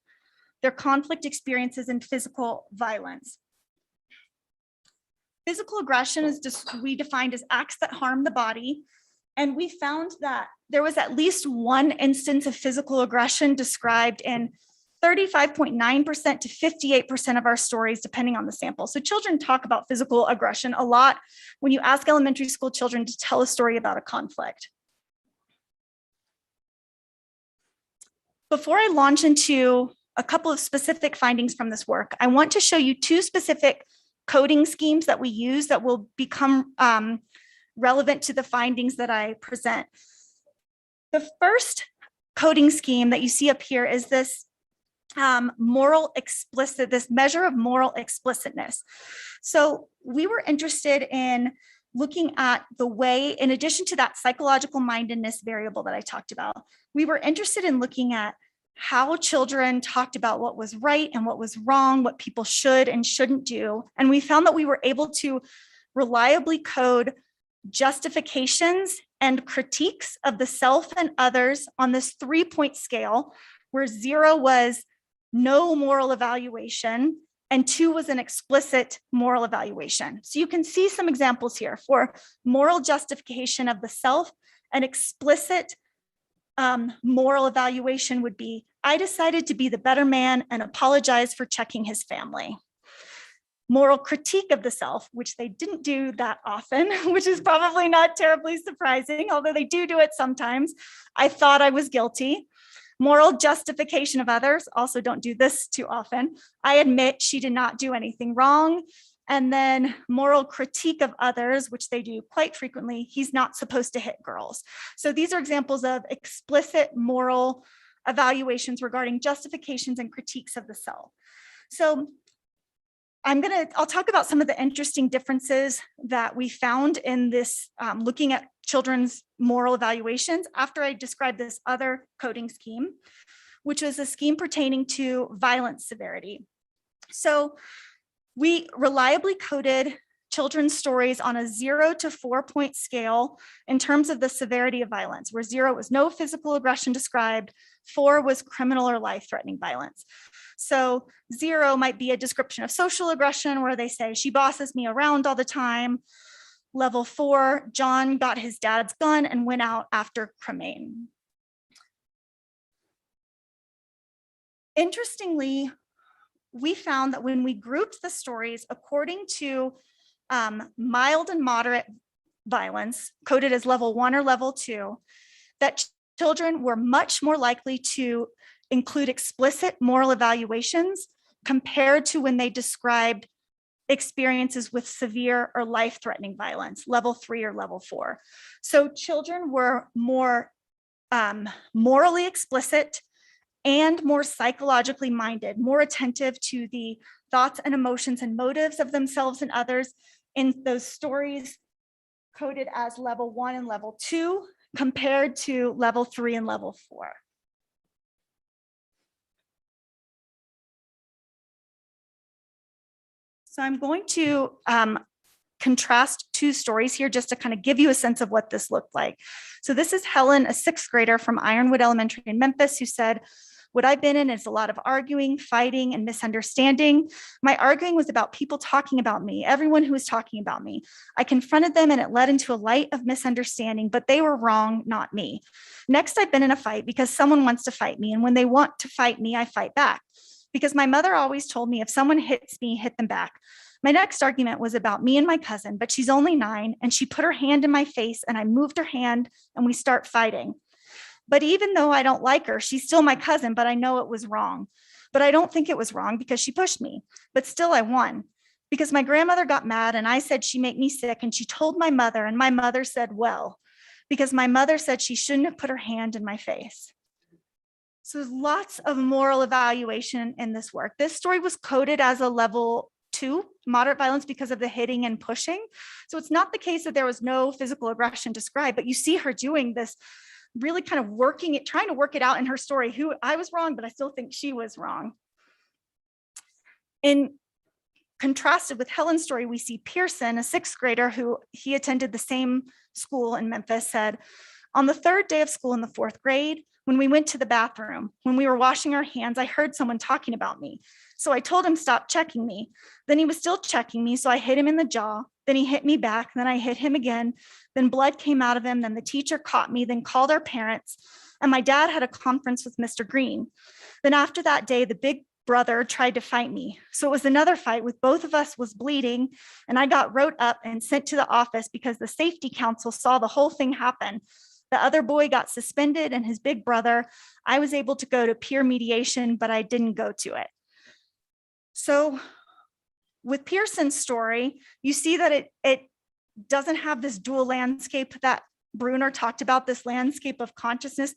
their conflict experiences and physical violence. Physical aggression is just we defined as acts that harm the body. And we found that there was at least one instance of physical aggression described in 35.9% to 58% of our stories, depending on the sample. So children talk about physical aggression a lot when you ask elementary school children to tell a story about a conflict. Before I launch into a couple of specific findings from this work, I want to show you two specific coding schemes that we use that will become relevant to the findings that I present. The first coding scheme that you see up here is this this measure of moral explicitness. So we were interested in looking at the way, in addition to that psychological mindedness variable that I talked about, we were interested in looking at how children talked about what was right and what was wrong, what people should and shouldn't do. And we found that we were able to reliably code justifications and critiques of the self and others on this 3-point scale, where 0 was no moral evaluation and 2 was an explicit moral evaluation. So you can see some examples here for moral justification of the self. An explicit moral evaluation would be, I decided to be the better man and apologize for checking his family. Moral critique of the self, which they didn't do that often, which is probably not terribly surprising, although they do it sometimes. I thought I was guilty. Moral justification of others, also don't do this too often. I admit she did not do anything wrong. And then moral critique of others, which they do quite frequently, he's not supposed to hit girls. So these are examples of explicit moral evaluations regarding justifications and critiques of the self. So I'll talk about some of the interesting differences that we found in this, looking at children's moral evaluations after I described this other coding scheme, which was a scheme pertaining to violence severity. So we reliably coded children's stories on a 0 to 4-point scale in terms of the severity of violence, where 0 was no physical aggression described, 4 was criminal or life-threatening violence. So 0 might be a description of social aggression where they say, she bosses me around all the time. Level 4, John got his dad's gun and went out after cremain. Interestingly, we found that when we grouped the stories according to mild and moderate violence, coded as level 1 or level 2, that children were much more likely to include explicit moral evaluations compared to when they described experiences with severe or life-threatening violence, level 3 or level 4. So children were more morally explicit and more psychologically minded, more attentive to the thoughts and emotions and motives of themselves and others in those stories coded as level 1 and level 2 compared to level 3 and level 4. So I'm going to contrast two stories here just to kind of give you a sense of what this looked like. So this is Helen, a sixth grader from Ironwood Elementary in Memphis, who said, "What I've been in is a lot of arguing, fighting, and misunderstanding. My arguing was about people talking about me, everyone who was talking about me. I confronted them and it led into a light of misunderstanding, but they were wrong, not me. Next, I've been in a fight because someone wants to fight me. And when they want to fight me, I fight back. Because my mother always told me if someone hits me, hit them back. My next argument was about me and my cousin, but she's only 9 and she put her hand in my face and I moved her hand and we start fighting. But even though I don't like her, she's still my cousin, but I know it was wrong. But I don't think it was wrong because she pushed me, but still I won. Because my grandmother got mad and I said she made me sick and she told my mother and my mother said, well, because my mother said she shouldn't have put her hand in my face." So there's lots of moral evaluation in this work. This story was coded as a level 2, moderate violence, because of the hitting and pushing. So it's not the case that there was no physical aggression described, but you see her doing this, really kind of working it, trying to work it out in her story. Who I was wrong, but I still think she was wrong. In contrasted with Helen's story, we see Pearson, a sixth grader who he attended the same school in Memphis, said, "On the 3rd day of school in the 4th grade, when we went to the bathroom, when we were washing our hands, I heard someone talking about me. So I told him, stop checking me. Then he was still checking me. So I hit him in the jaw. Then he hit me back. Then I hit him again. Then blood came out of him. Then the teacher caught me, then called our parents. And my dad had a conference with Mr. Green. Then after that day, the big brother tried to fight me. So it was another fight with both of us was bleeding. And I got wrote up and sent to the office because the safety council saw the whole thing happen. The other boy got suspended and his big brother, I was able to go to peer mediation, but I didn't go to it." So with Pearson's story, you see that it doesn't have this dual landscape that Bruner talked about, this landscape of consciousness.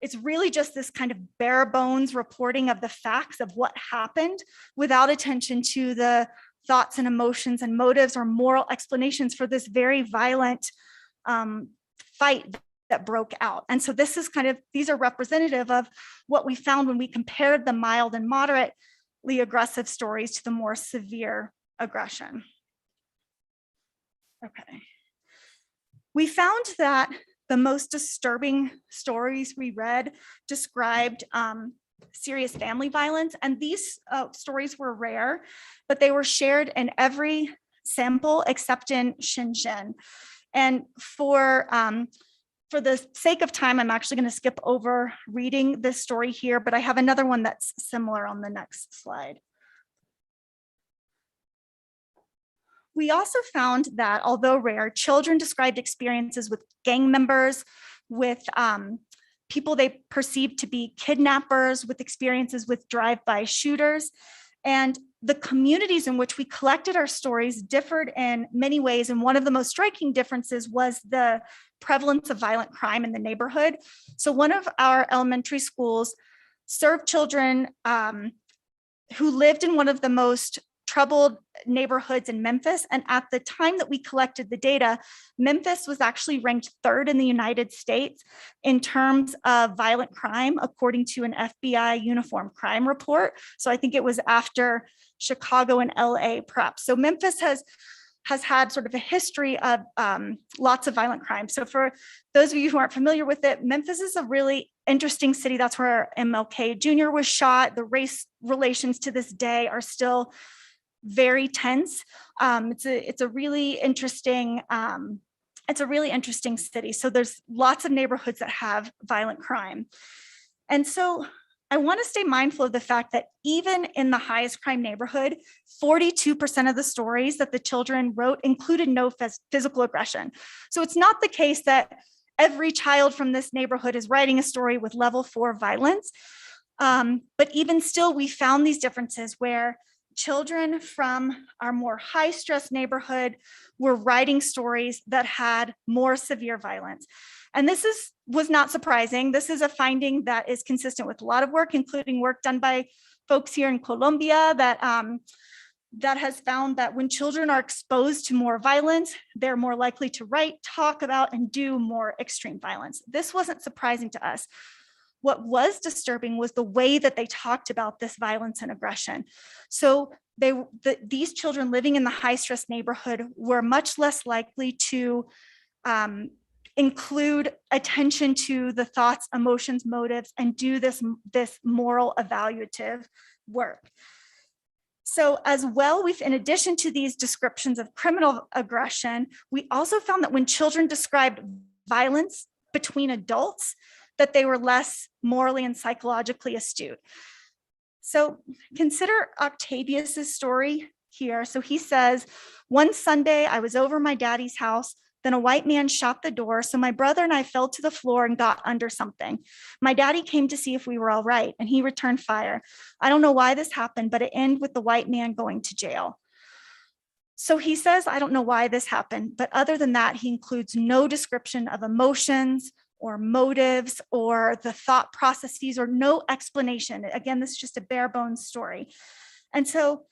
It's really just this kind of bare bones reporting of the facts of what happened without attention to the thoughts and emotions and motives or moral explanations for this very violent fight that broke out. And so this is these are representative of what we found when we compared the mild and moderately aggressive stories to the more severe aggression. Okay. We found that the most disturbing stories we read described serious family violence, and these stories were rare, but they were shared in every sample except in Shenzhen. And for the sake of time, I'm actually going to skip over reading this story here, but I have another one that's similar on the next slide. We also found that, although rare, children described experiences with gang members, with people they perceived to be kidnappers, with experiences with drive-by shooters. And the communities in which we collected our stories differed in many ways. And one of the most striking differences was the prevalence of violent crime in the neighborhood. So one of our elementary schools served children who lived in one of the most troubled neighborhoods in Memphis. And at the time that we collected the data, Memphis was actually ranked 3rd in the United States in terms of violent crime, according to an FBI uniform crime report. So I think it was after Chicago and LA perhaps. So Memphis has had sort of a history of lots of violent crime. So for those of you who aren't familiar with it, Memphis is a really interesting city. That's where MLK Jr. was shot. The race relations to this day are still very tense. It's a really interesting city. So there's lots of neighborhoods that have violent crime. And so I want to stay mindful of the fact that even in the highest crime neighborhood, 42% of the stories that the children wrote included no physical aggression. So it's not the case that every child from this neighborhood is writing a story with level 4 violence. But even still, we found these differences where children from our more high stress neighborhood were writing stories that had more severe violence. And this was not surprising. This is a finding that is consistent with a lot of work, including work done by folks here in Colombia that has found that when children are exposed to more violence, they're more likely to write, talk about, and do more extreme violence. This wasn't surprising to us. what was disturbing was the way that they talked about this violence and aggression. So these children living in the high stress neighborhood were much less likely to include attention to the thoughts, emotions, motives, and do this moral evaluative work. So as well, in addition to these descriptions of criminal aggression, we also found that when children described violence between adults, that they were less morally and psychologically astute. So consider Octavius's story here. So he says, one Sunday I was over my daddy's house. Then a white man shot the door, so my brother and I fell to the floor and got under something. My daddy came to see if we were all right, and he returned fire. I don't know why this happened, but it ended with the white man going to jail. So he says, I don't know why this happened, but other than that, he includes no description of emotions or motives or the thought processes or no explanation. Again, this is just a bare bones story. And so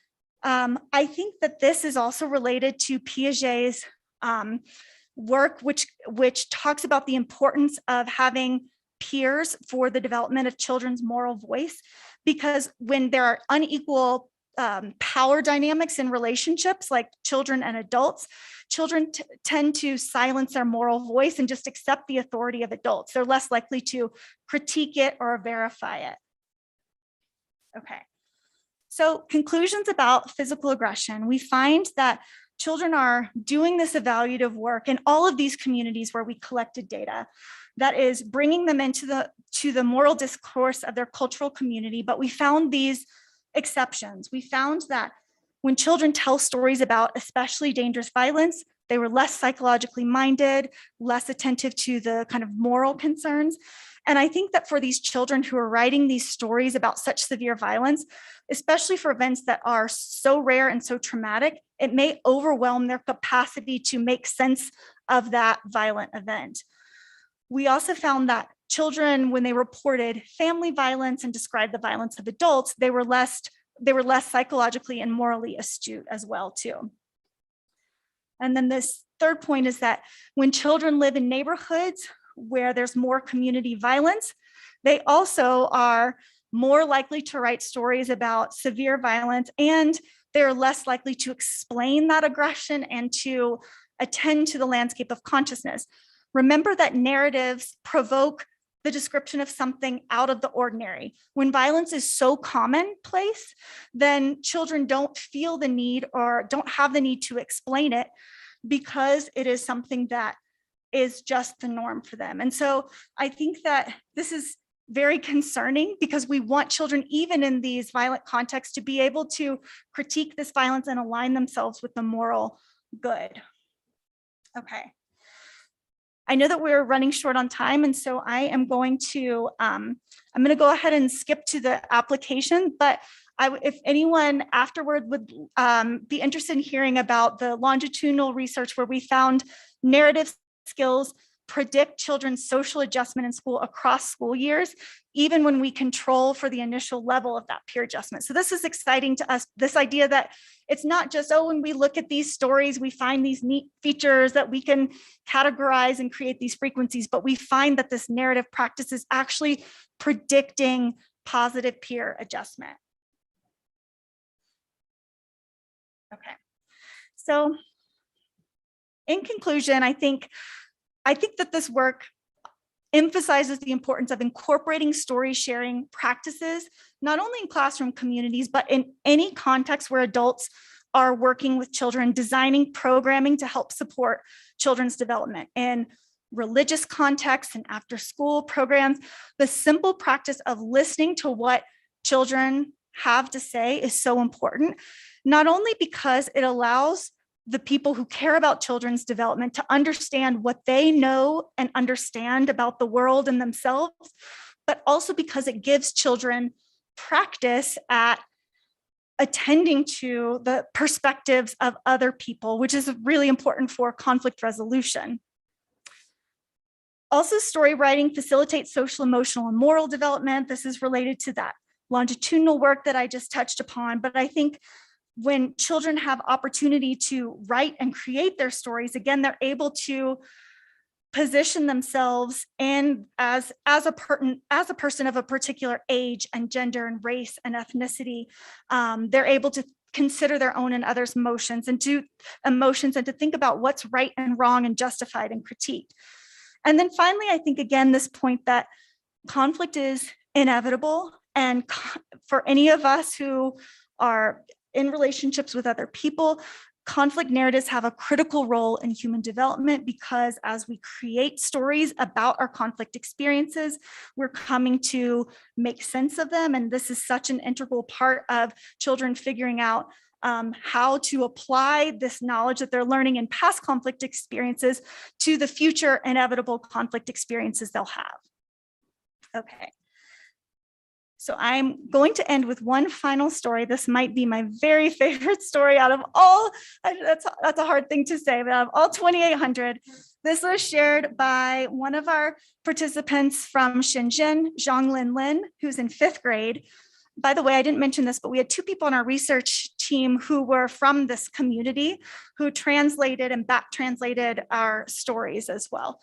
I think that this is also related to Piaget's work, which talks about the importance of having peers for the development of children's moral voice, because when there are unequal power dynamics in relationships like children and adults, children tend to silence their moral voice and just accept the authority of adults. They're less likely to critique it or verify it. Okay, so conclusions about physical aggression. We find that children are doing this evaluative work in all of these communities where we collected data, that is bringing them into the moral discourse of their cultural community. But we found these exceptions. We found that when children tell stories about especially dangerous violence, they were less psychologically minded, less attentive to the kind of moral concerns. And I think that for these children who are writing these stories about such severe violence, especially for events that are so rare and so traumatic, it may overwhelm their capacity to make sense of that violent event. We also found that children, when they reported family violence and described the violence of adults, they were less psychologically and morally astute as well too. And then this third point is that when children live in neighborhoods where there's more community violence, they also are more likely to write stories about severe violence, and they're less likely to explain that aggression and to attend to the landscape of consciousness. Remember that narratives provoke the description of something out of the ordinary. When violence is so commonplace, then children don't feel the need or don't have the need to explain it because it is something that is just the norm for them. And so I think that this is very concerning because we want children, even in these violent contexts, to be able to critique this violence and align themselves with the moral good. Okay. I know that we're running short on time, and so I am going to, I'm going to go ahead and skip to the application, but if anyone afterward would be interested in hearing about the longitudinal research where we found narrative skills predict children's social adjustment in school across school years, even when we control for the initial level of that peer adjustment. So this is exciting to us, this idea that it's not just, oh, when we look at these stories, we find these neat features that we can categorize and create these frequencies, but we find that this narrative practice is actually predicting positive peer adjustment. Okay, so in conclusion, I think that this work emphasizes the importance of incorporating story sharing practices, not only in classroom communities, but in any context where adults are working with children, designing programming to help support children's development. In religious contexts and after school programs, the simple practice of listening to what children have to say is so important, not only because it allows the people who care about children's development to understand what they know and understand about the world and themselves, but also because it gives children practice at attending to the perspectives of other people, which is really important for conflict resolution. Also, story writing facilitates social, emotional, and moral development. This is related to that longitudinal work that I just touched upon, but I think when children have opportunity to write and create their stories, again, they're able to position themselves and as a person of a particular age and gender and race and ethnicity. They're able to consider their own and others' emotions and to think about what's right and wrong and justified and critiqued. And then finally, I think, again, this point that conflict is inevitable. And for any of us who are in relationships with other people, conflict narratives have a critical role in human development, because as we create stories about our conflict experiences, we're coming to make sense of them. And this is such an integral part of children figuring out how to apply this knowledge that they're learning in past conflict experiences to the future inevitable conflict experiences they'll have. Okay. So I'm going to end with one final story. This might be my very favorite story out of all, that's a hard thing to say, but out of all 2,800, this was shared by one of our participants from Shenzhen, Zhonglin Lin, who's in 5th grade. By the way, I didn't mention this, but we had 2 people on our research team who were from this community who translated and back translated our stories as well.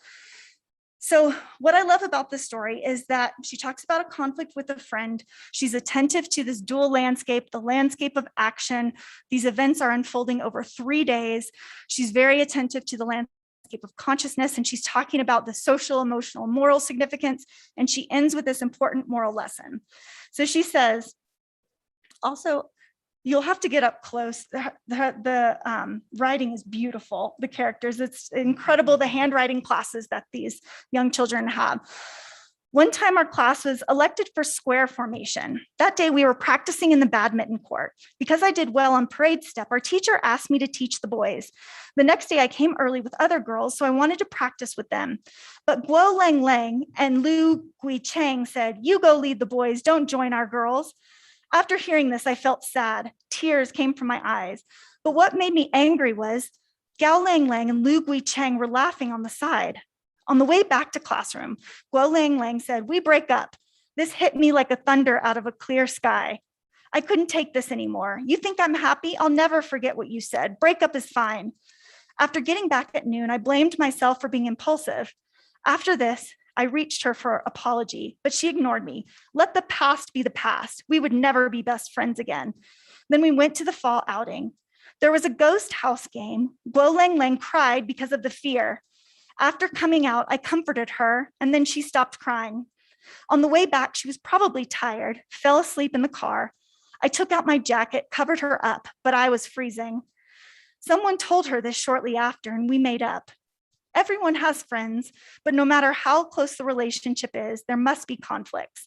So what I love about this story is that she talks about a conflict with a friend. She's attentive to this dual landscape, the landscape of action. These events are unfolding over 3 days. She's very attentive to the landscape of consciousness, and she's talking about the social, emotional, moral significance. And she ends with this important moral lesson. So she says, also, you'll have to get up close. The writing is beautiful. The characters, it's incredible, the handwriting classes that these young children have. One time our class was elected for square formation. That day we were practicing in the badminton court. Because I did well on parade step, our teacher asked me to teach the boys. The next day I came early with other girls, so I wanted to practice with them. But Guo Lang Lang and Lu Gui Chang said, "You go lead the boys, don't join our girls." After hearing this, I felt sad. Tears came from my eyes. But what made me angry was Gao Lang Lang and Lu Gui Cheng were laughing on the side. On the way back to classroom, Guo Lang Lang said, "We break up." This hit me like a thunder out of a clear sky. I couldn't take this anymore. You think I'm happy? I'll never forget what you said. Breakup is fine. After getting back at noon, I blamed myself for being impulsive. After this, I reached her for apology, but she ignored me. Let the past be the past. We would never be best friends again. Then we went to the fall outing. There was a ghost house game. Guo Lang Lang cried because of the fear. After coming out, I comforted her, and then she stopped crying. On the way back, she was probably tired, fell asleep in the car. I took out my jacket, covered her up, but I was freezing. Someone told her this shortly after, and we made up. Everyone has friends, but no matter how close the relationship is, there must be conflicts.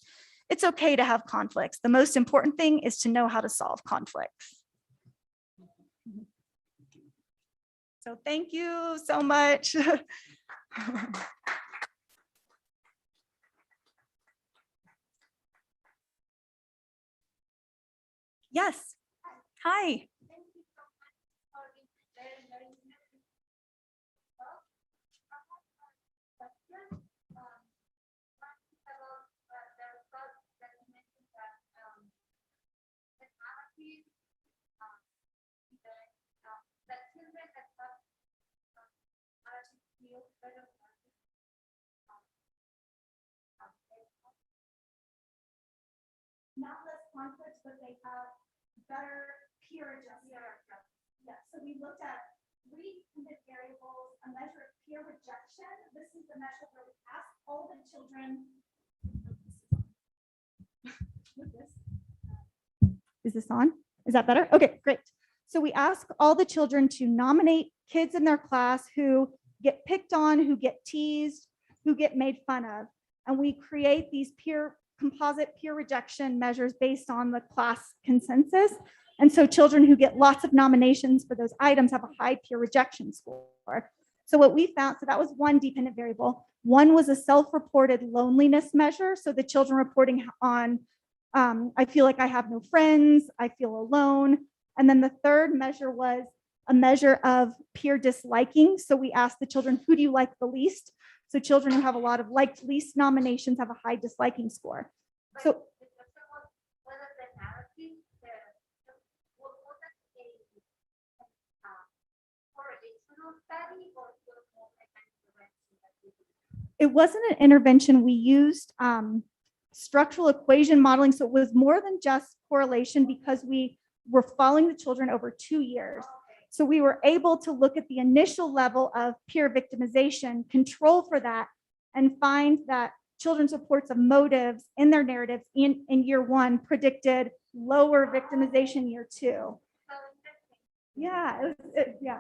It's okay to have conflicts. The most important thing is to know how to solve conflicts. So thank you so much. Yes. Hi. Not less conflicts, but they have better peer adjustment. Yeah, so we looked at 3 independent variables, a measure of peer rejection. This is the measure where we ask all the children. Is this on? Is that better? Okay, great. So we ask all the children to nominate kids in their class who get picked on, who get teased, who get made fun of. And we create these composite peer rejection measures based on the class consensus. And so children who get lots of nominations for those items have a high peer rejection score. So what we found, so that was one dependent variable. One was a self-reported loneliness measure. So the children reporting on, I feel like I have no friends, I feel alone. And then the third measure was a measure of peer disliking. So we asked the children, who do you like the least? So children who have a lot of liked least nominations have a high disliking score. So it wasn't an intervention. We used structural equation modeling. So it was more than just correlation because we were following the children over 2 years. So we were able to look at the initial level of peer victimization, control for that, and find that children's reports of motives in their narratives in year 1 predicted lower victimization year 2. Yeah, yeah.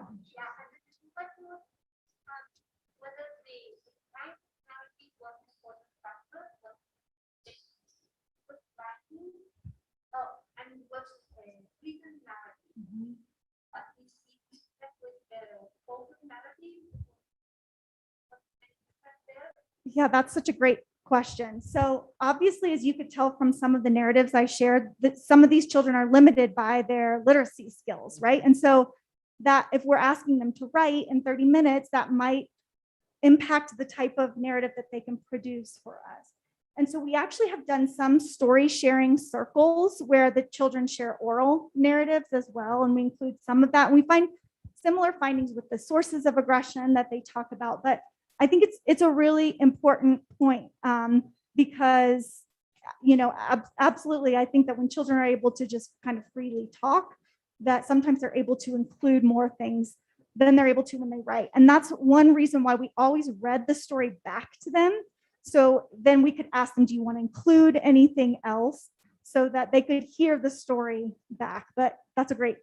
Yeah, that's such a great question. So obviously, as you could tell from some of the narratives I shared, that some of these children are limited by their literacy skills, right? And so that if we're asking them to write in 30 minutes, that might impact the type of narrative that they can produce for us. And so we actually have done some story sharing circles where the children share oral narratives as well. And we include some of that. And we find similar findings with the sources of aggression that they talk about. But I think it's a really important point because, you know, absolutely, I think that when children are able to just kind of freely talk, that sometimes they're able to include more things than they're able to when they write. And that's one reason why we always read the story back to them. So then we could ask them, do you want to include anything else so that they could hear the story back? But that's a great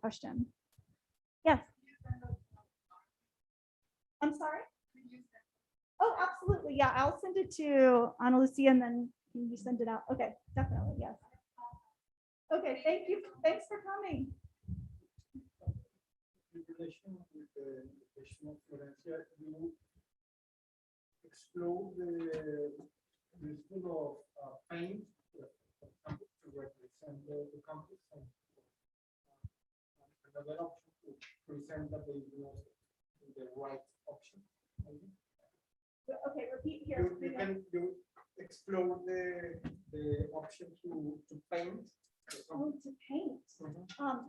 question. Yes. I'm sorry? Oh, absolutely. Yeah, I'll send it to Ana Lucia and then you send it out. Okay, definitely. Yes. Okay, thank you. Thanks for coming. In relation with the question of Florencia, you explore the listing of pain, for example, to represent the context, and another option to present that they know the right option. Okay, repeat here. You explore the option to paint. Oh, to paint.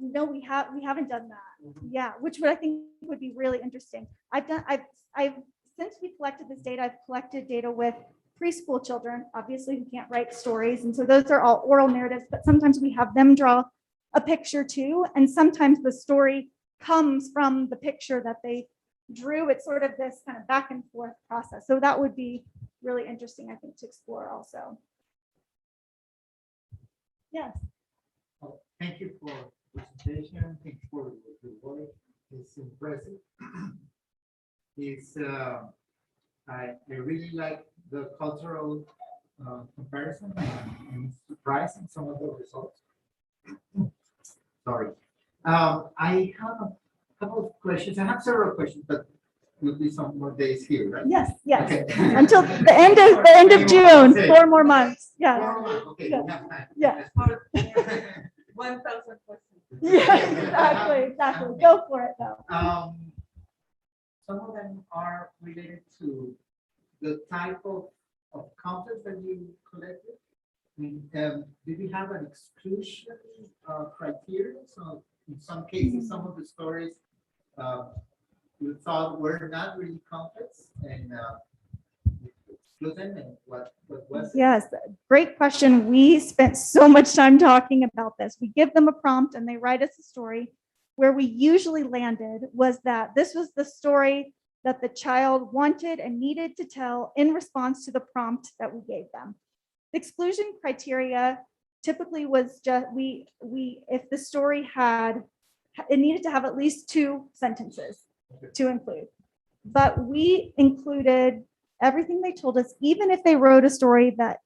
No, we haven't done that. Yeah, which I think would be really interesting. I've since we collected this data, I've collected data with preschool children, obviously who can't write stories. And so those are all oral narratives, but sometimes we have them draw a picture too. And sometimes the story comes from the picture that they drew. It's sort of this kind of back and forth process. So that would be really interesting, I think, to explore also. Yes. Well, thank you for the presentation. Thank you for the work. It's impressive. I really like the cultural comparison and surprising some of the results. Sorry. I have a couple of questions. I have several questions, but will be some more days here, right? Yes, yes. Okay. Until the end of June, Okay. 4 more months. Yeah. 4 months. Okay, Yeah. we have time. Yeah. 1,000 questions. Yeah, exactly. Go for it though. Some of them are related to the type of content that you collected. I mean, did you have an exclusion criteria? So in some cases, some of the stories you thought were not really complex, and exclude them, and what was it? Yes, great question. We spent so much time talking about this. We give them a prompt and they write us a story. Where we usually landed was that this was the story that the child wanted and needed to tell in response to the prompt that we gave them. The exclusion criteria typically was just if the story it needed to have at least 2 sentences to include, but we included everything they told us, even if they wrote a story that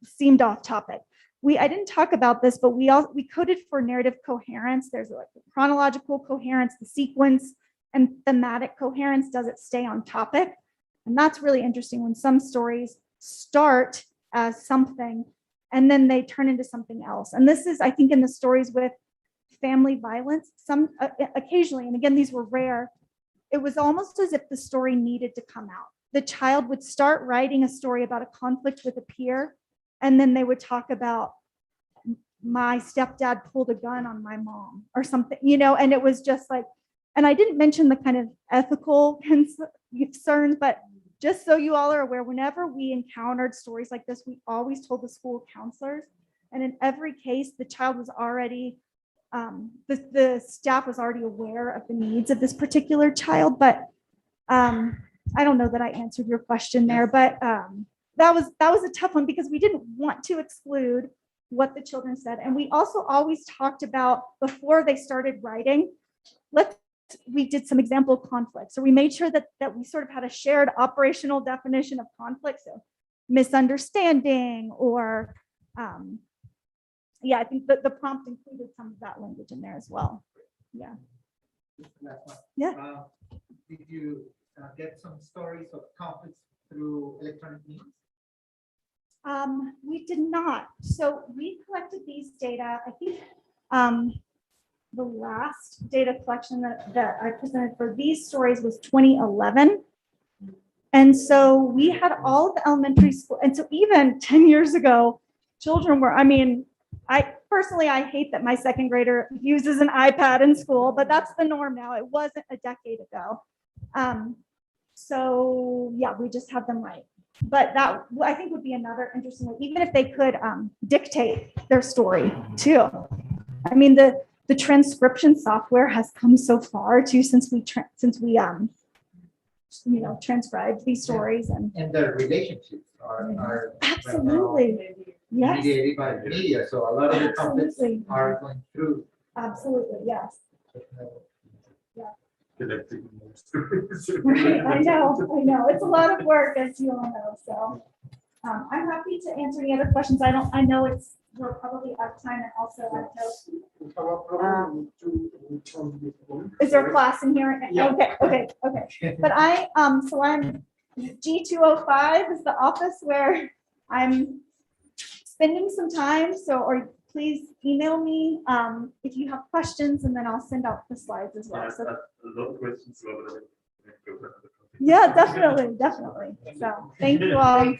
seemed off topic. I didn't talk about this, but we coded for narrative coherence. There's like the chronological coherence, the sequence, and thematic coherence. Does it stay on topic? And that's really interesting when some stories start as something and then they turn into something else. And this is, I think, in the stories with family violence, occasionally, and again, these were rare, it was almost as if the story needed to come out. The child would start writing a story about a conflict with a peer, and then they would talk about my stepdad pulled a gun on my mom or something, and it was just like, and I didn't mention the kind of ethical concerns, but just so you all are aware, whenever we encountered stories like this, we always told the school counselors. And in every case, the child was already, the staff was already aware of the needs of this particular child. But I don't know that I answered your question there, but that was a tough one because we didn't want to exclude what the children said. And we also always talked about before they started writing, we did some example conflicts. So we made sure that we sort of had a shared operational definition of conflict. So misunderstanding or, yeah, I think that the prompt included some of that language in there as well. Yeah. Last one. Yeah. Did you get some stories of conflicts through electronic means? We did not. So we collected these data. I think the last data collection that I presented for these stories was 2011. And so we had all of the elementary school. And so even 10 years ago, children were, I mean, I personally hate that my second grader uses an iPad in school, but that's the norm now. It wasn't a decade ago. So yeah, we just have them write. But that I think would be another interesting way, even if they could dictate their story too. I mean, the transcription software has come so far too since we transcribed these stories and the relationships are absolutely yes. mediated by media, so a lot of the conflicts are going through. Absolutely, yes. Connecting. Right, I know. It's a lot of work, as you all know. So I'm happy to answer any other questions. I know we're probably out of time, and also I know. Is there a class in here? Yeah. Okay. But I'm G205 is the office where I'm spending some time. So, or please email me if you have questions, and then I'll send out the slides as well. So, A lot of questions. yeah, definitely. So thank you all.